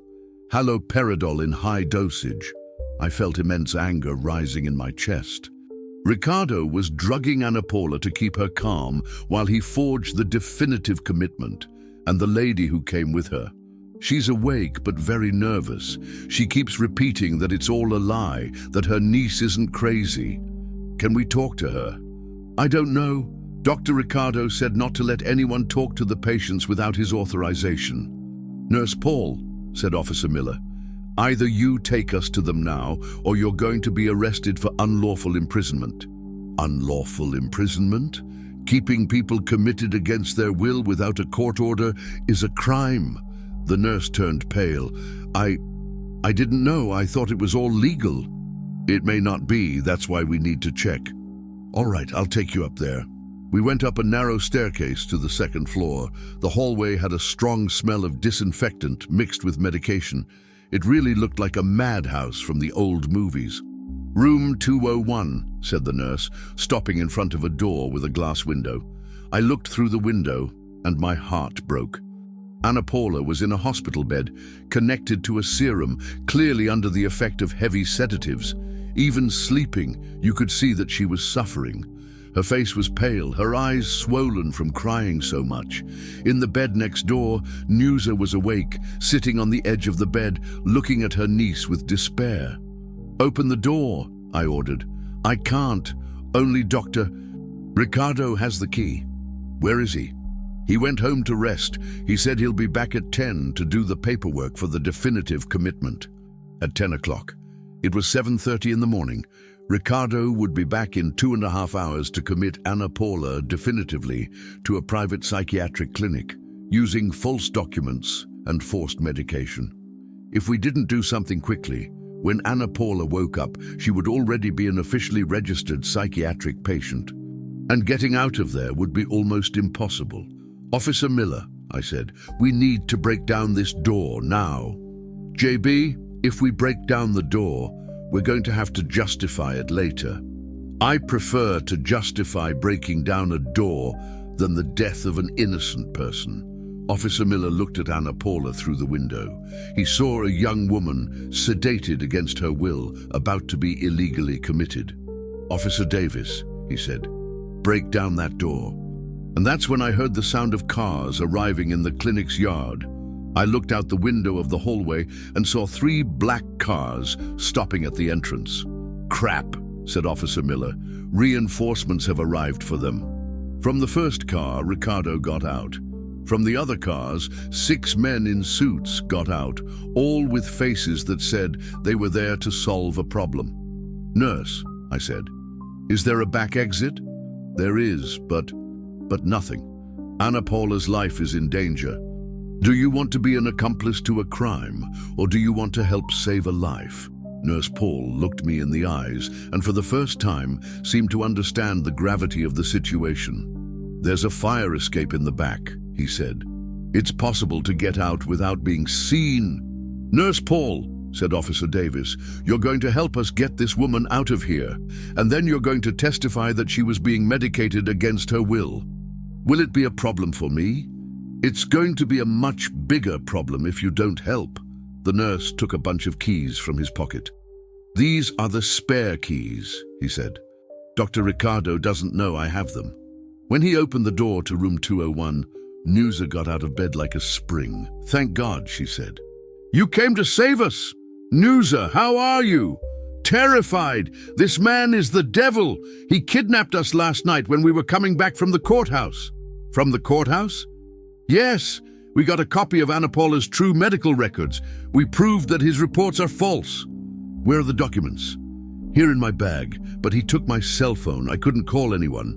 Haloperidol in high dosage." I felt immense anger rising in my chest. Ricardo was drugging Ana Paula to keep her calm while he forged the definitive commitment, and the lady who came with her. She's awake but very nervous. She keeps repeating that it's all a lie, that her niece isn't crazy. Can we talk to her? "I don't know. Dr. Ricardo said not to let anyone talk to the patients without his authorization." "Nurse Paul," said Officer Miller, "either you take us to them now, or you're going to be arrested for unlawful imprisonment." "Unlawful imprisonment? Keeping people committed against their will without a court order is a crime." The nurse turned pale. I didn't know. I thought it was all legal." "It may not be. That's why we need to check." "All right, I'll take you up there." We went up a narrow staircase to the second floor. The hallway had a strong smell of disinfectant mixed with medication. It really looked like a madhouse from the old movies. "Room 201, said the nurse, stopping in front of a door with a glass window. I looked through the window, and my heart broke. Ana Paula was in a hospital bed, connected to a serum, clearly under the effect of heavy sedatives. Even sleeping, you could see that she was suffering. Her face was pale, her eyes swollen from crying so much. In the bed next door, Nusa was awake, sitting on the edge of the bed, looking at her niece with despair. "Open the door," I ordered. "I can't. Only Dr. Ricardo has the key." "Where is he?" "He went home to rest. He said he'll be back at 10 to do the paperwork for the definitive commitment." At 10 o'clock. It was 7:30 in the morning. Ricardo would be back in 2.5 hours to commit Ana Paula definitively to a private psychiatric clinic, using false documents and forced medication. If we didn't do something quickly, when Ana Paula woke up, she would already be an officially registered psychiatric patient. And getting out of there would be almost impossible. "Officer Miller," I said, "we need to break down this door now." "JB, if we break down the door, we're going to have to justify it later." "I prefer to justify breaking down a door than the death of an innocent person." Officer Miller looked at Ana Paula through the window. He saw a young woman, sedated against her will, about to be illegally committed. "Officer Davis," he said, "break down that door." And that's when I heard the sound of cars arriving in the clinic's yard. I looked out the window of the hallway and saw 3 black cars stopping at the entrance. "Crap," said Officer Miller. "Reinforcements have arrived for them." From the first car, Ricardo got out. From the other cars, 6 men in suits got out, all with faces that said they were there to solve a problem. "Nurse," I said, "is there a back exit?" "There is, but nothing. Ana Paula's life is in danger. Do you want to be an accomplice to a crime, or do you want to help save a life?" Nurse Paul looked me in the eyes and for the first time seemed to understand the gravity of the situation. "There's a fire escape in the back," he said. "It's possible to get out without being seen." "Nurse Paul," said Officer Davis, "you're going to help us get this woman out of here, and then you're going to testify that she was being medicated against her will. Will it be a problem for me? It's going to be a much bigger problem if you don't help." The nurse took a bunch of keys from his pocket. "These are the spare keys," he said. "Dr. Ricardo doesn't know I have them." When he opened the door to room 201, Nusa got out of bed like a spring. "Thank God," she said. "You came to save us! Nusa, how are you?" "Terrified. This man is the devil. He kidnapped us last night when we were coming back from the courthouse." "From the courthouse?" "Yes. We got a copy of Ana Paula's true medical records. We proved that his reports are false." "Where are the documents?" "Here in my bag, but he took my cell phone. I couldn't call anyone."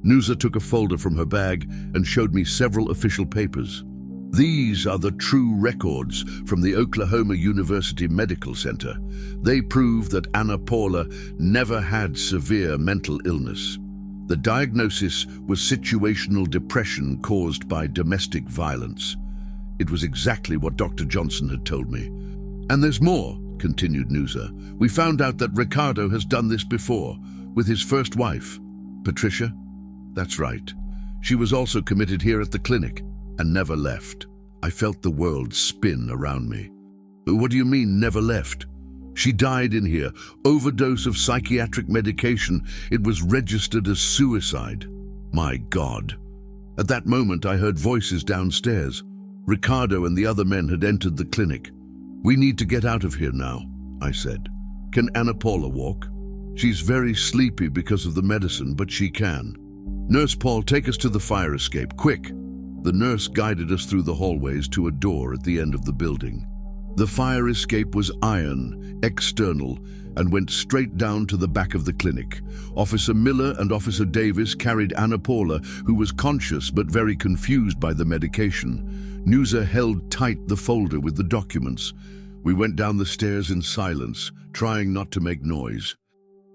Nusa took a folder from her bag and showed me several official papers. "These are the true records from the Oklahoma University Medical Center. They prove that Ana Paula never had severe mental illness. The diagnosis was situational depression caused by domestic violence. It was exactly what Dr. Johnson had told me. And there's more," continued Nusa. "We found out that Ricardo has done this before, with his first wife, Patricia." "That's right. She was also committed here at the clinic and never left." I felt the world spin around me. "What do you mean, never left?" "She died in here, overdose of psychiatric medication. It was registered as suicide." My God. At that moment, I heard voices downstairs. Ricardo and the other men had entered the clinic. "We need to get out of here now," I said. "Can Ana Paula walk?" "She's very sleepy because of the medicine, but she can." "Nurse Paul, take us to the fire escape, quick." The nurse guided us through the hallways to a door at the end of the building. The fire escape was iron, external, and went straight down to the back of the clinic. Officer Miller and Officer Davis carried Ana Paula, who was conscious but very confused by the medication. Nusa held tight the folder with the documents. We went down the stairs in silence, trying not to make noise.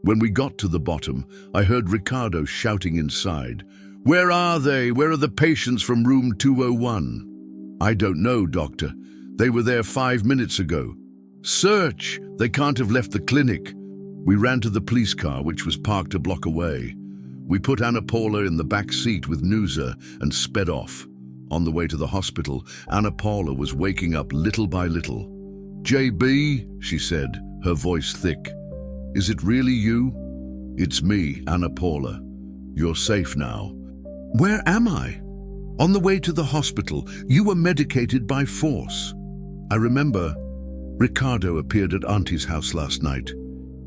When we got to the bottom, I heard Ricardo shouting inside. "Where are they? Where are the patients from room 201? "I don't know, Doctor. They were there 5 minutes ago." "Search! They can't have left the clinic." We ran to the police car, which was parked a block away. We put Ana Paula in the back seat with Nusa and sped off. On the way to the hospital, Ana Paula was waking up little by little. "JB," she said, her voice thick. "Is it really you?" "It's me, Ana Paula. You're safe now. Where am I? On the way to the hospital. You were medicated by force. I remember Ricardo appeared at Auntie's house last night.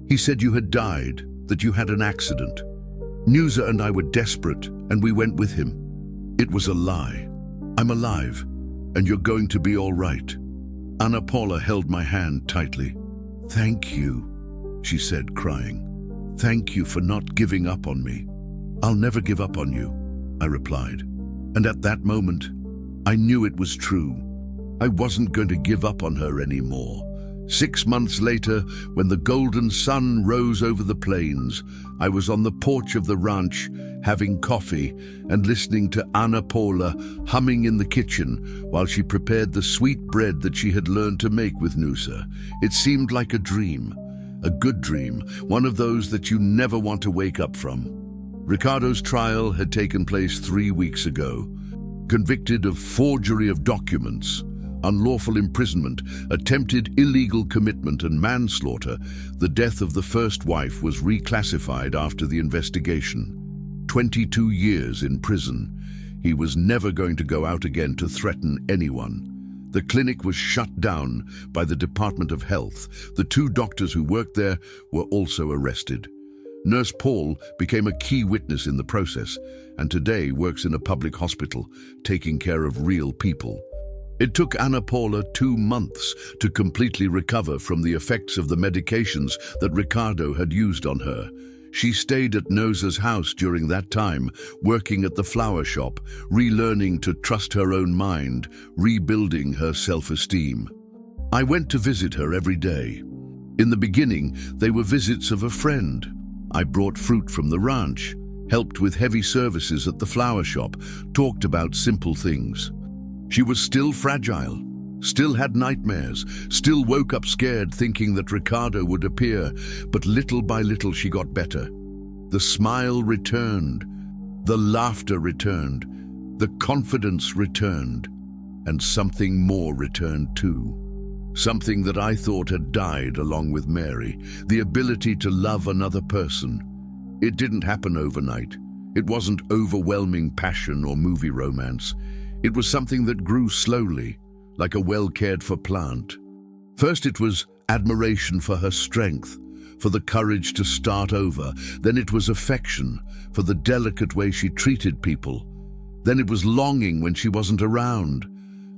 He said you had died, that you had an accident. Nusa and I were desperate, and we went with him. It was a lie. I'm alive, and you're going to be all right. Ana Paula held my hand tightly. Thank you, she said, crying. Thank you for not giving up on me. I'll never give up on you, I replied. And at that moment, I knew it was true. I wasn't going to give up on her anymore. 6 months later, when the golden sun rose over the plains, I was on the porch of the ranch having coffee and listening to Ana Paula humming in the kitchen while she prepared the sweet bread that she had learned to make with Nusa. It seemed like a dream, a good dream, one of those that you never want to wake up from. Ricardo's trial had taken place 3 weeks ago. Convicted of forgery of documents, unlawful imprisonment, attempted illegal commitment and manslaughter, the death of the first wife was reclassified after the investigation. 22 years in prison. He was never going to go out again to threaten anyone. The clinic was shut down by the Department of Health. The 2 doctors who worked there were also arrested. Nurse Paul became a key witness in the process and today works in a public hospital, taking care of real people. It took Ana Paula 2 months to completely recover from the effects of the medications that Ricardo had used on her. She stayed at Nusa's house during that time, working at the flower shop, relearning to trust her own mind, rebuilding her self-esteem. I went to visit her every day. In the beginning, they were visits of a friend. I brought fruit from the ranch, helped with heavy services at the flower shop, talked about simple things. She was still fragile, still had nightmares, still woke up scared thinking that Ricardo would appear, but little by little she got better. The smile returned, the laughter returned, the confidence returned, and something more returned too. Something that I thought had died along with Mary, the ability to love another person. It didn't happen overnight. It wasn't overwhelming passion or movie romance. It was something that grew slowly, like a well-cared-for plant. First it was admiration for her strength, for the courage to start over. Then it was affection, for the delicate way she treated people. Then it was longing when she wasn't around.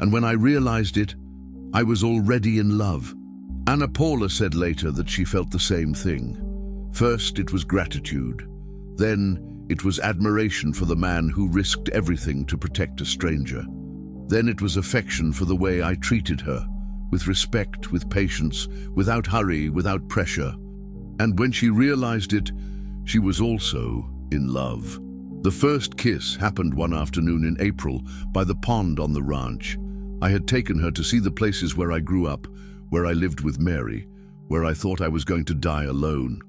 And when I realized it, I was already in love. Ana Paula said later that she felt the same thing. First it was gratitude. Then it was admiration for the man who risked everything to protect a stranger. Then it was affection for the way I treated her, with respect, with patience, without hurry, without pressure. And when she realized it, she was also in love. The first kiss happened one afternoon in April by the pond on the ranch. I had taken her to see the places where I grew up, where I lived with Mary, where I thought I was going to die alone.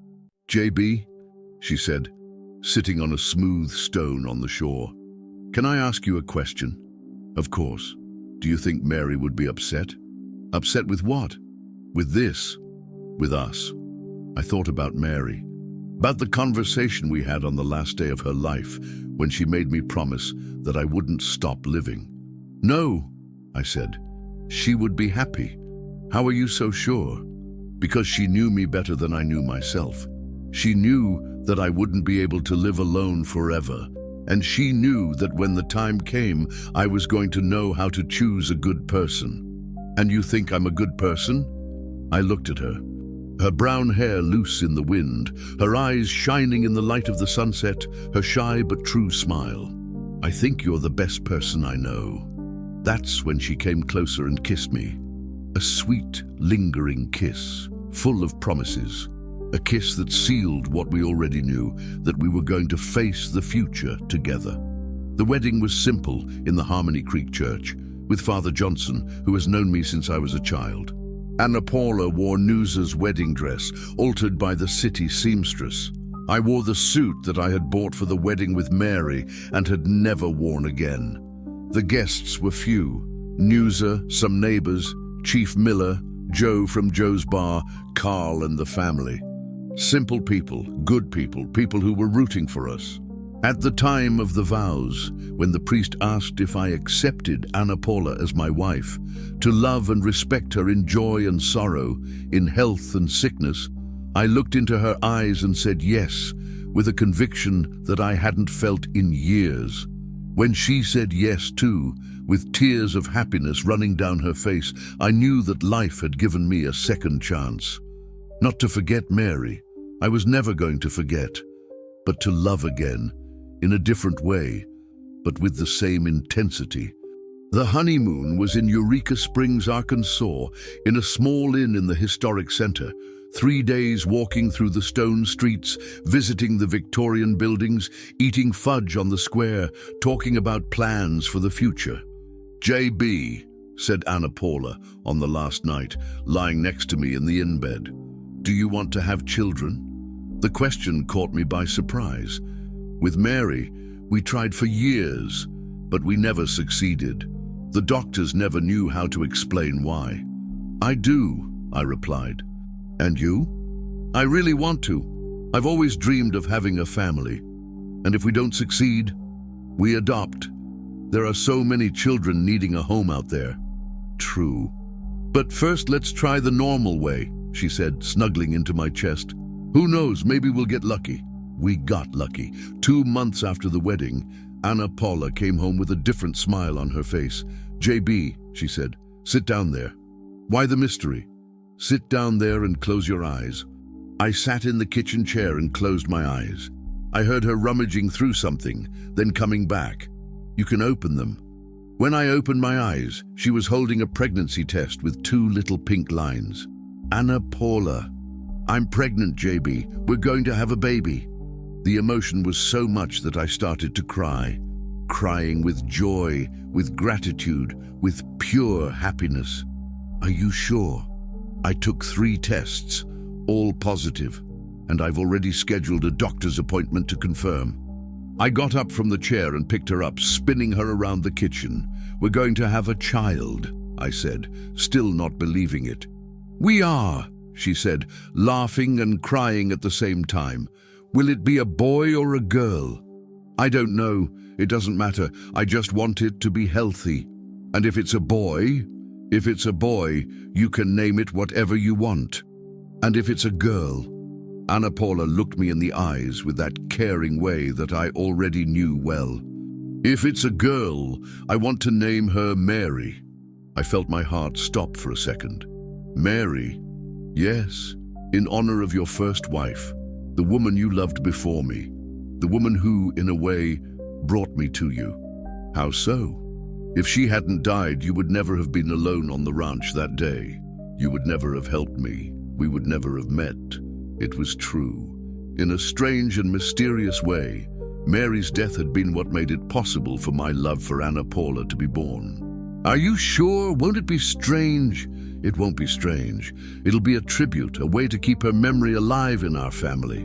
"JB," she said, sitting on a smooth stone on the shore, "can I ask you a question?" "Of course. Do you think Mary would be upset?" "Upset with what?" "With this. With us." I thought about Mary, about the conversation we had on the last day of her life when she made me promise that I wouldn't stop living. "No," I said. "She would be happy." "How are you so sure?" "Because she knew me better than I knew myself. She knew that I wouldn't be able to live alone forever. And she knew that when the time came, I was going to know how to choose a good person." "And you think I'm a good person?" I looked at her, her brown hair loose in the wind, her eyes shining in the light of the sunset, her shy but true smile. "I think you're the best person I know." That's when she came closer and kissed me. A sweet, lingering kiss, full of promises. A kiss that sealed what we already knew, that we were going to face the future together. The wedding was simple in the Harmony Creek Church, with Father Johnson, who has known me since I was a child. Ana Paula wore Nusa's wedding dress, altered by the city seamstress. I wore the suit that I had bought for the wedding with Mary and had never worn again. The guests were few: Nusa, some neighbors, Chief Miller, Joe from Joe's Bar, Carl and the family. Simple people, good people, people who were rooting for us. At the time of the vows, when the priest asked if I accepted Anna Paula as my wife, to love and respect her in joy and sorrow, in health and sickness, I looked into her eyes and said yes, with a conviction that I hadn't felt in years. When she said yes too, with tears of happiness running down her face, I knew that life had given me a second chance. Not to forget Mary, I was never going to forget, but to love again, in a different way, but with the same intensity. The honeymoon was in Eureka Springs, Arkansas, in a small inn in the historic center. 3 days walking through the stone streets, visiting the Victorian buildings, eating fudge on the square, talking about plans for the future. "JB," said Anna Paula on the last night, lying next to me in the inn bed. "Do you want to have children?" The question caught me by surprise. With Mary, we tried for years, but we never succeeded. The doctors never knew how to explain why. "I do," I replied. "And you?" "I really want to. I've always dreamed of having a family. And if we don't succeed, we adopt. There are so many children needing a home out there." "True. But first let's try the normal way," she said, snuggling into my chest. "Who knows, maybe we'll get lucky." We got lucky. 2 months after the wedding, Anna Paula came home with a different smile on her face. "JB," she said, "sit down there." "Why the mystery?" "Sit down there and close your eyes." I sat in the kitchen chair and closed my eyes. I heard her rummaging through something, then coming back. "You can open them." When I opened my eyes, she was holding a pregnancy test with 2 little pink lines. "Anna Paula, I'm pregnant, JB. We're going to have a baby." The emotion was so much that I started to cry, crying with joy, with gratitude, with pure happiness. "Are you sure?" I took 3 tests, all positive, and I've already scheduled a doctor's appointment to confirm. I got up from the chair and picked her up, spinning her around the kitchen. "We're going to have a child," I said, still not believing it. "We are," she said, laughing and crying at the same time. "Will it be a boy or a girl?" "I don't know. It doesn't matter. I just want it to be healthy. And if it's a boy, you can name it whatever you want. And if it's a girl..." Anna Paula looked me in the eyes with that caring way that I already knew well. "If it's a girl, I want to name her Mary." I felt my heart stop for a second. "Mary? Yes, in honor of your first wife, the woman you loved before me, the woman who, in a way, brought me to you." "How so?" "If she hadn't died, you would never have been alone on the ranch that day. You would never have helped me. We would never have met." It was true. In a strange and mysterious way, Mary's death had been what made it possible for my love for Anna Paula to be born. "Are you sure? Won't it be strange?" "It won't be strange. It'll be a tribute, a way to keep her memory alive in our family."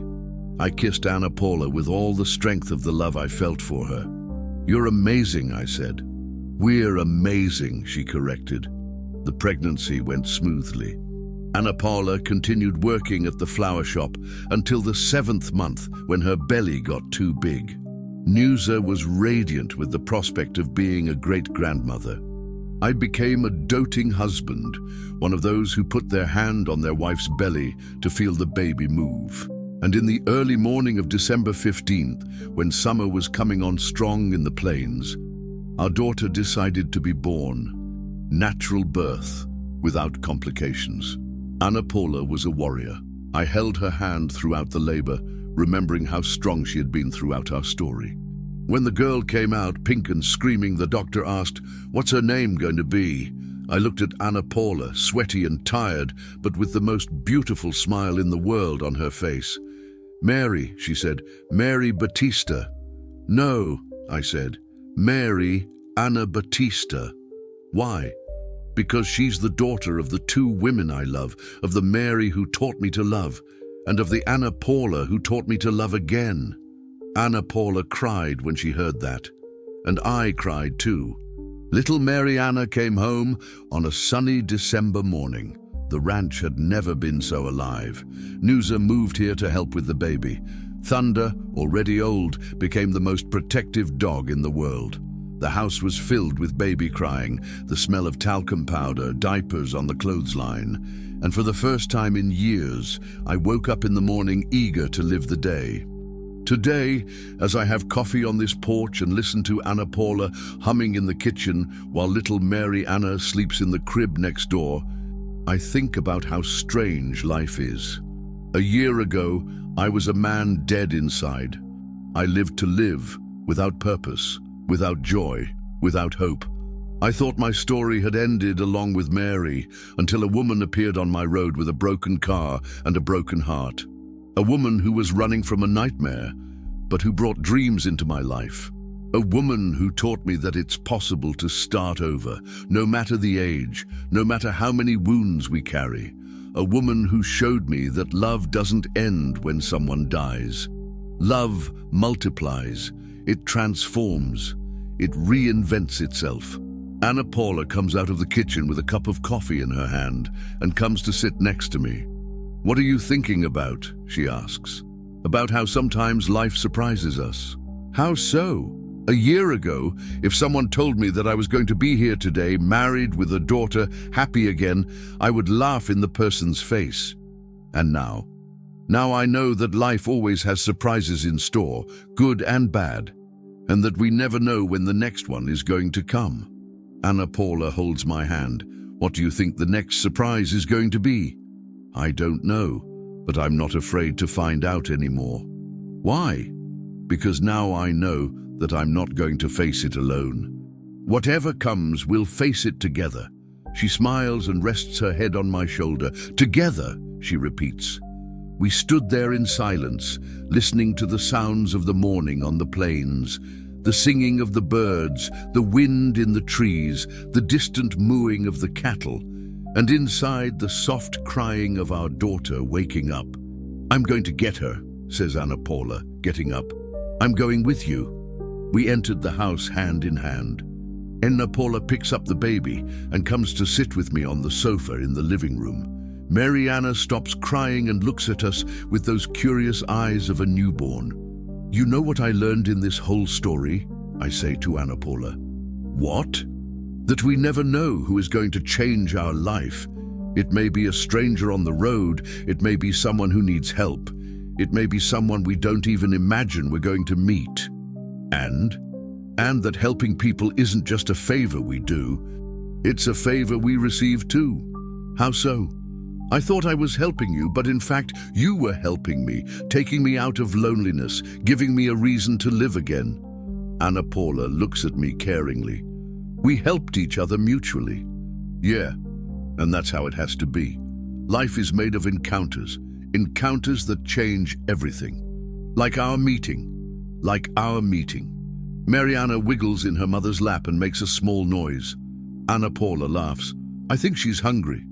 I kissed Anna Paula with all the strength of the love I felt for her. "You're amazing," I said. "We're amazing," she corrected. The pregnancy went smoothly. Anna Paula continued working at the flower shop until the 7th month, when her belly got too big. Nusa was radiant with the prospect of being a great-grandmother. I became a doting husband, one of those who put their hand on their wife's belly to feel the baby move. And in the early morning of December 15th, when summer was coming on strong in the plains, our daughter decided to be born. Natural birth, without complications. Anna Paula was a warrior. I held her hand throughout the labor, remembering how strong she had been throughout our story. When the girl came out, pink and screaming, the doctor asked, "What's her name going to be?" I looked at Anna Paula, sweaty and tired, but with the most beautiful smile in the world on her face. "Mary," she said, "Mary Batista." "No," I said, "Mary Anna Batista." "Why?" "Because she's the daughter of the 2 women I love, of the Mary who taught me to love, and of the Anna Paula who taught me to love again." Anna Paula cried when she heard that, and I cried too. Little Mary Anna came home on a sunny December morning. The ranch had never been so alive. Nusa moved here to help with the baby. Thunder, already old, became the most protective dog in the world. The house was filled with baby crying, the smell of talcum powder, diapers on the clothesline. And for the first time in years, I woke up in the morning eager to live the day. Today, as I have coffee on this porch and listen to Anna Paula humming in the kitchen while little Mary Anna sleeps in the crib next door, I think about how strange life is. A year ago, I was a man dead inside. I lived to live, without purpose, without joy, without hope. I thought my story had ended along with Mary until a woman appeared on my road with a broken car and a broken heart. A woman who was running from a nightmare, but who brought dreams into my life. A woman who taught me that it's possible to start over, no matter the age, no matter how many wounds we carry. A woman who showed me that love doesn't end when someone dies. Love multiplies, it transforms, it reinvents itself. Anna Paula comes out of the kitchen with a cup of coffee in her hand and comes to sit next to me. "What are you thinking about?" she asks. "About how sometimes life surprises us." "How so?" "A year ago, if someone told me that I was going to be here today, married with a daughter, happy again, I would laugh in the person's face. And now? Now I know that life always has surprises in store, good and bad, and that we never know when the next one is going to come." Anna Paula holds my hand. "What do you think the next surprise is going to be?" "I don't know, but I'm not afraid to find out anymore." "Why?" "Because now I know that I'm not going to face it alone. Whatever comes, we'll face it together." She smiles and rests her head on my shoulder. "Together," she repeats. We stood there in silence, listening to the sounds of the morning on the plains, the singing of the birds, the wind in the trees, the distant mooing of the cattle, and inside the soft crying of our daughter waking up. "I'm going to get her," says Anna Paula, getting up. "I'm going with you." We entered the house hand in hand. Anna Paula picks up the baby and comes to sit with me on the sofa in the living room. Mary Anna stops crying and looks at us with those curious eyes of a newborn. "You know what I learned in this whole story?" I say to Anna Paula. "What?" "That we never know who is going to change our life. It may be a stranger on the road, it may be someone who needs help, it may be someone we don't even imagine we're going to meet. And that helping people isn't just a favor we do, it's a favor we receive too." "How so?" "I thought I was helping you, but in fact, you were helping me, taking me out of loneliness, giving me a reason to live again." Anna Paula looks at me caringly. "We helped each other mutually." "Yeah, and that's how it has to be. Life is made of encounters, encounters that change everything. Like our meeting. Mariana wiggles in her mother's lap and makes a small noise. Anna Paula laughs. "I think she's hungry."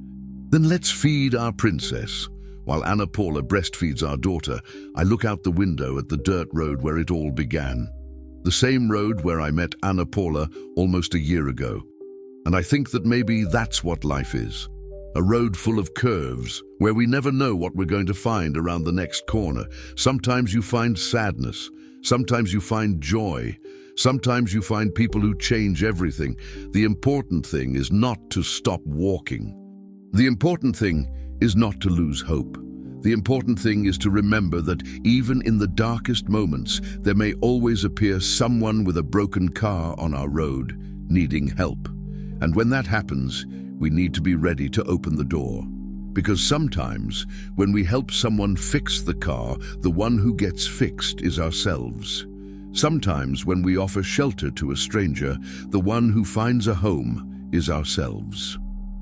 "Then let's feed our princess." While Anna Paula breastfeeds our daughter, I look out the window at the dirt road where it all began. The same road where I met Anna Paula almost a year ago. And I think that maybe that's what life is. A road full of curves, where we never know what we're going to find around the next corner. Sometimes you find sadness. Sometimes you find joy. Sometimes you find people who change everything. The important thing is not to stop walking. The important thing is not to lose hope. The important thing is to remember that even in the darkest moments, there may always appear someone with a broken car on our road, needing help. And when that happens, we need to be ready to open the door. Because sometimes, when we help someone fix the car, the one who gets fixed is ourselves. Sometimes, when we offer shelter to a stranger, the one who finds a home is ourselves.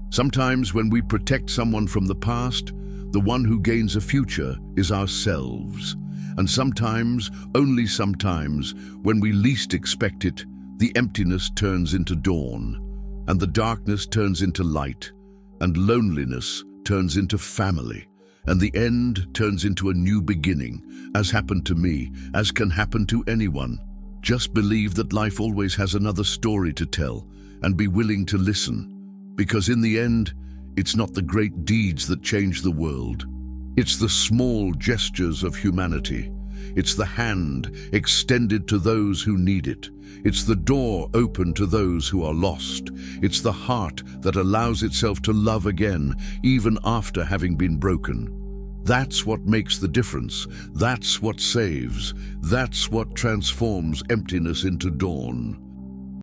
Sometimes, when we protect someone from the past, the one who gains a future is ourselves. And sometimes, only sometimes, when we least expect it, the emptiness turns into dawn, and the darkness turns into light, and loneliness turns into family, and the end turns into a new beginning, as happened to me, as can happen to anyone. Just believe that life always has another story to tell, and be willing to listen, because in the end, it's not the great deeds that change the world. It's the small gestures of humanity, It's the hand extended to those who need it. It's the door open to those who are lost. It's the heart that allows itself to love again, even after having been broken. That's what makes the difference. That's what saves. That's what transforms emptiness into dawn.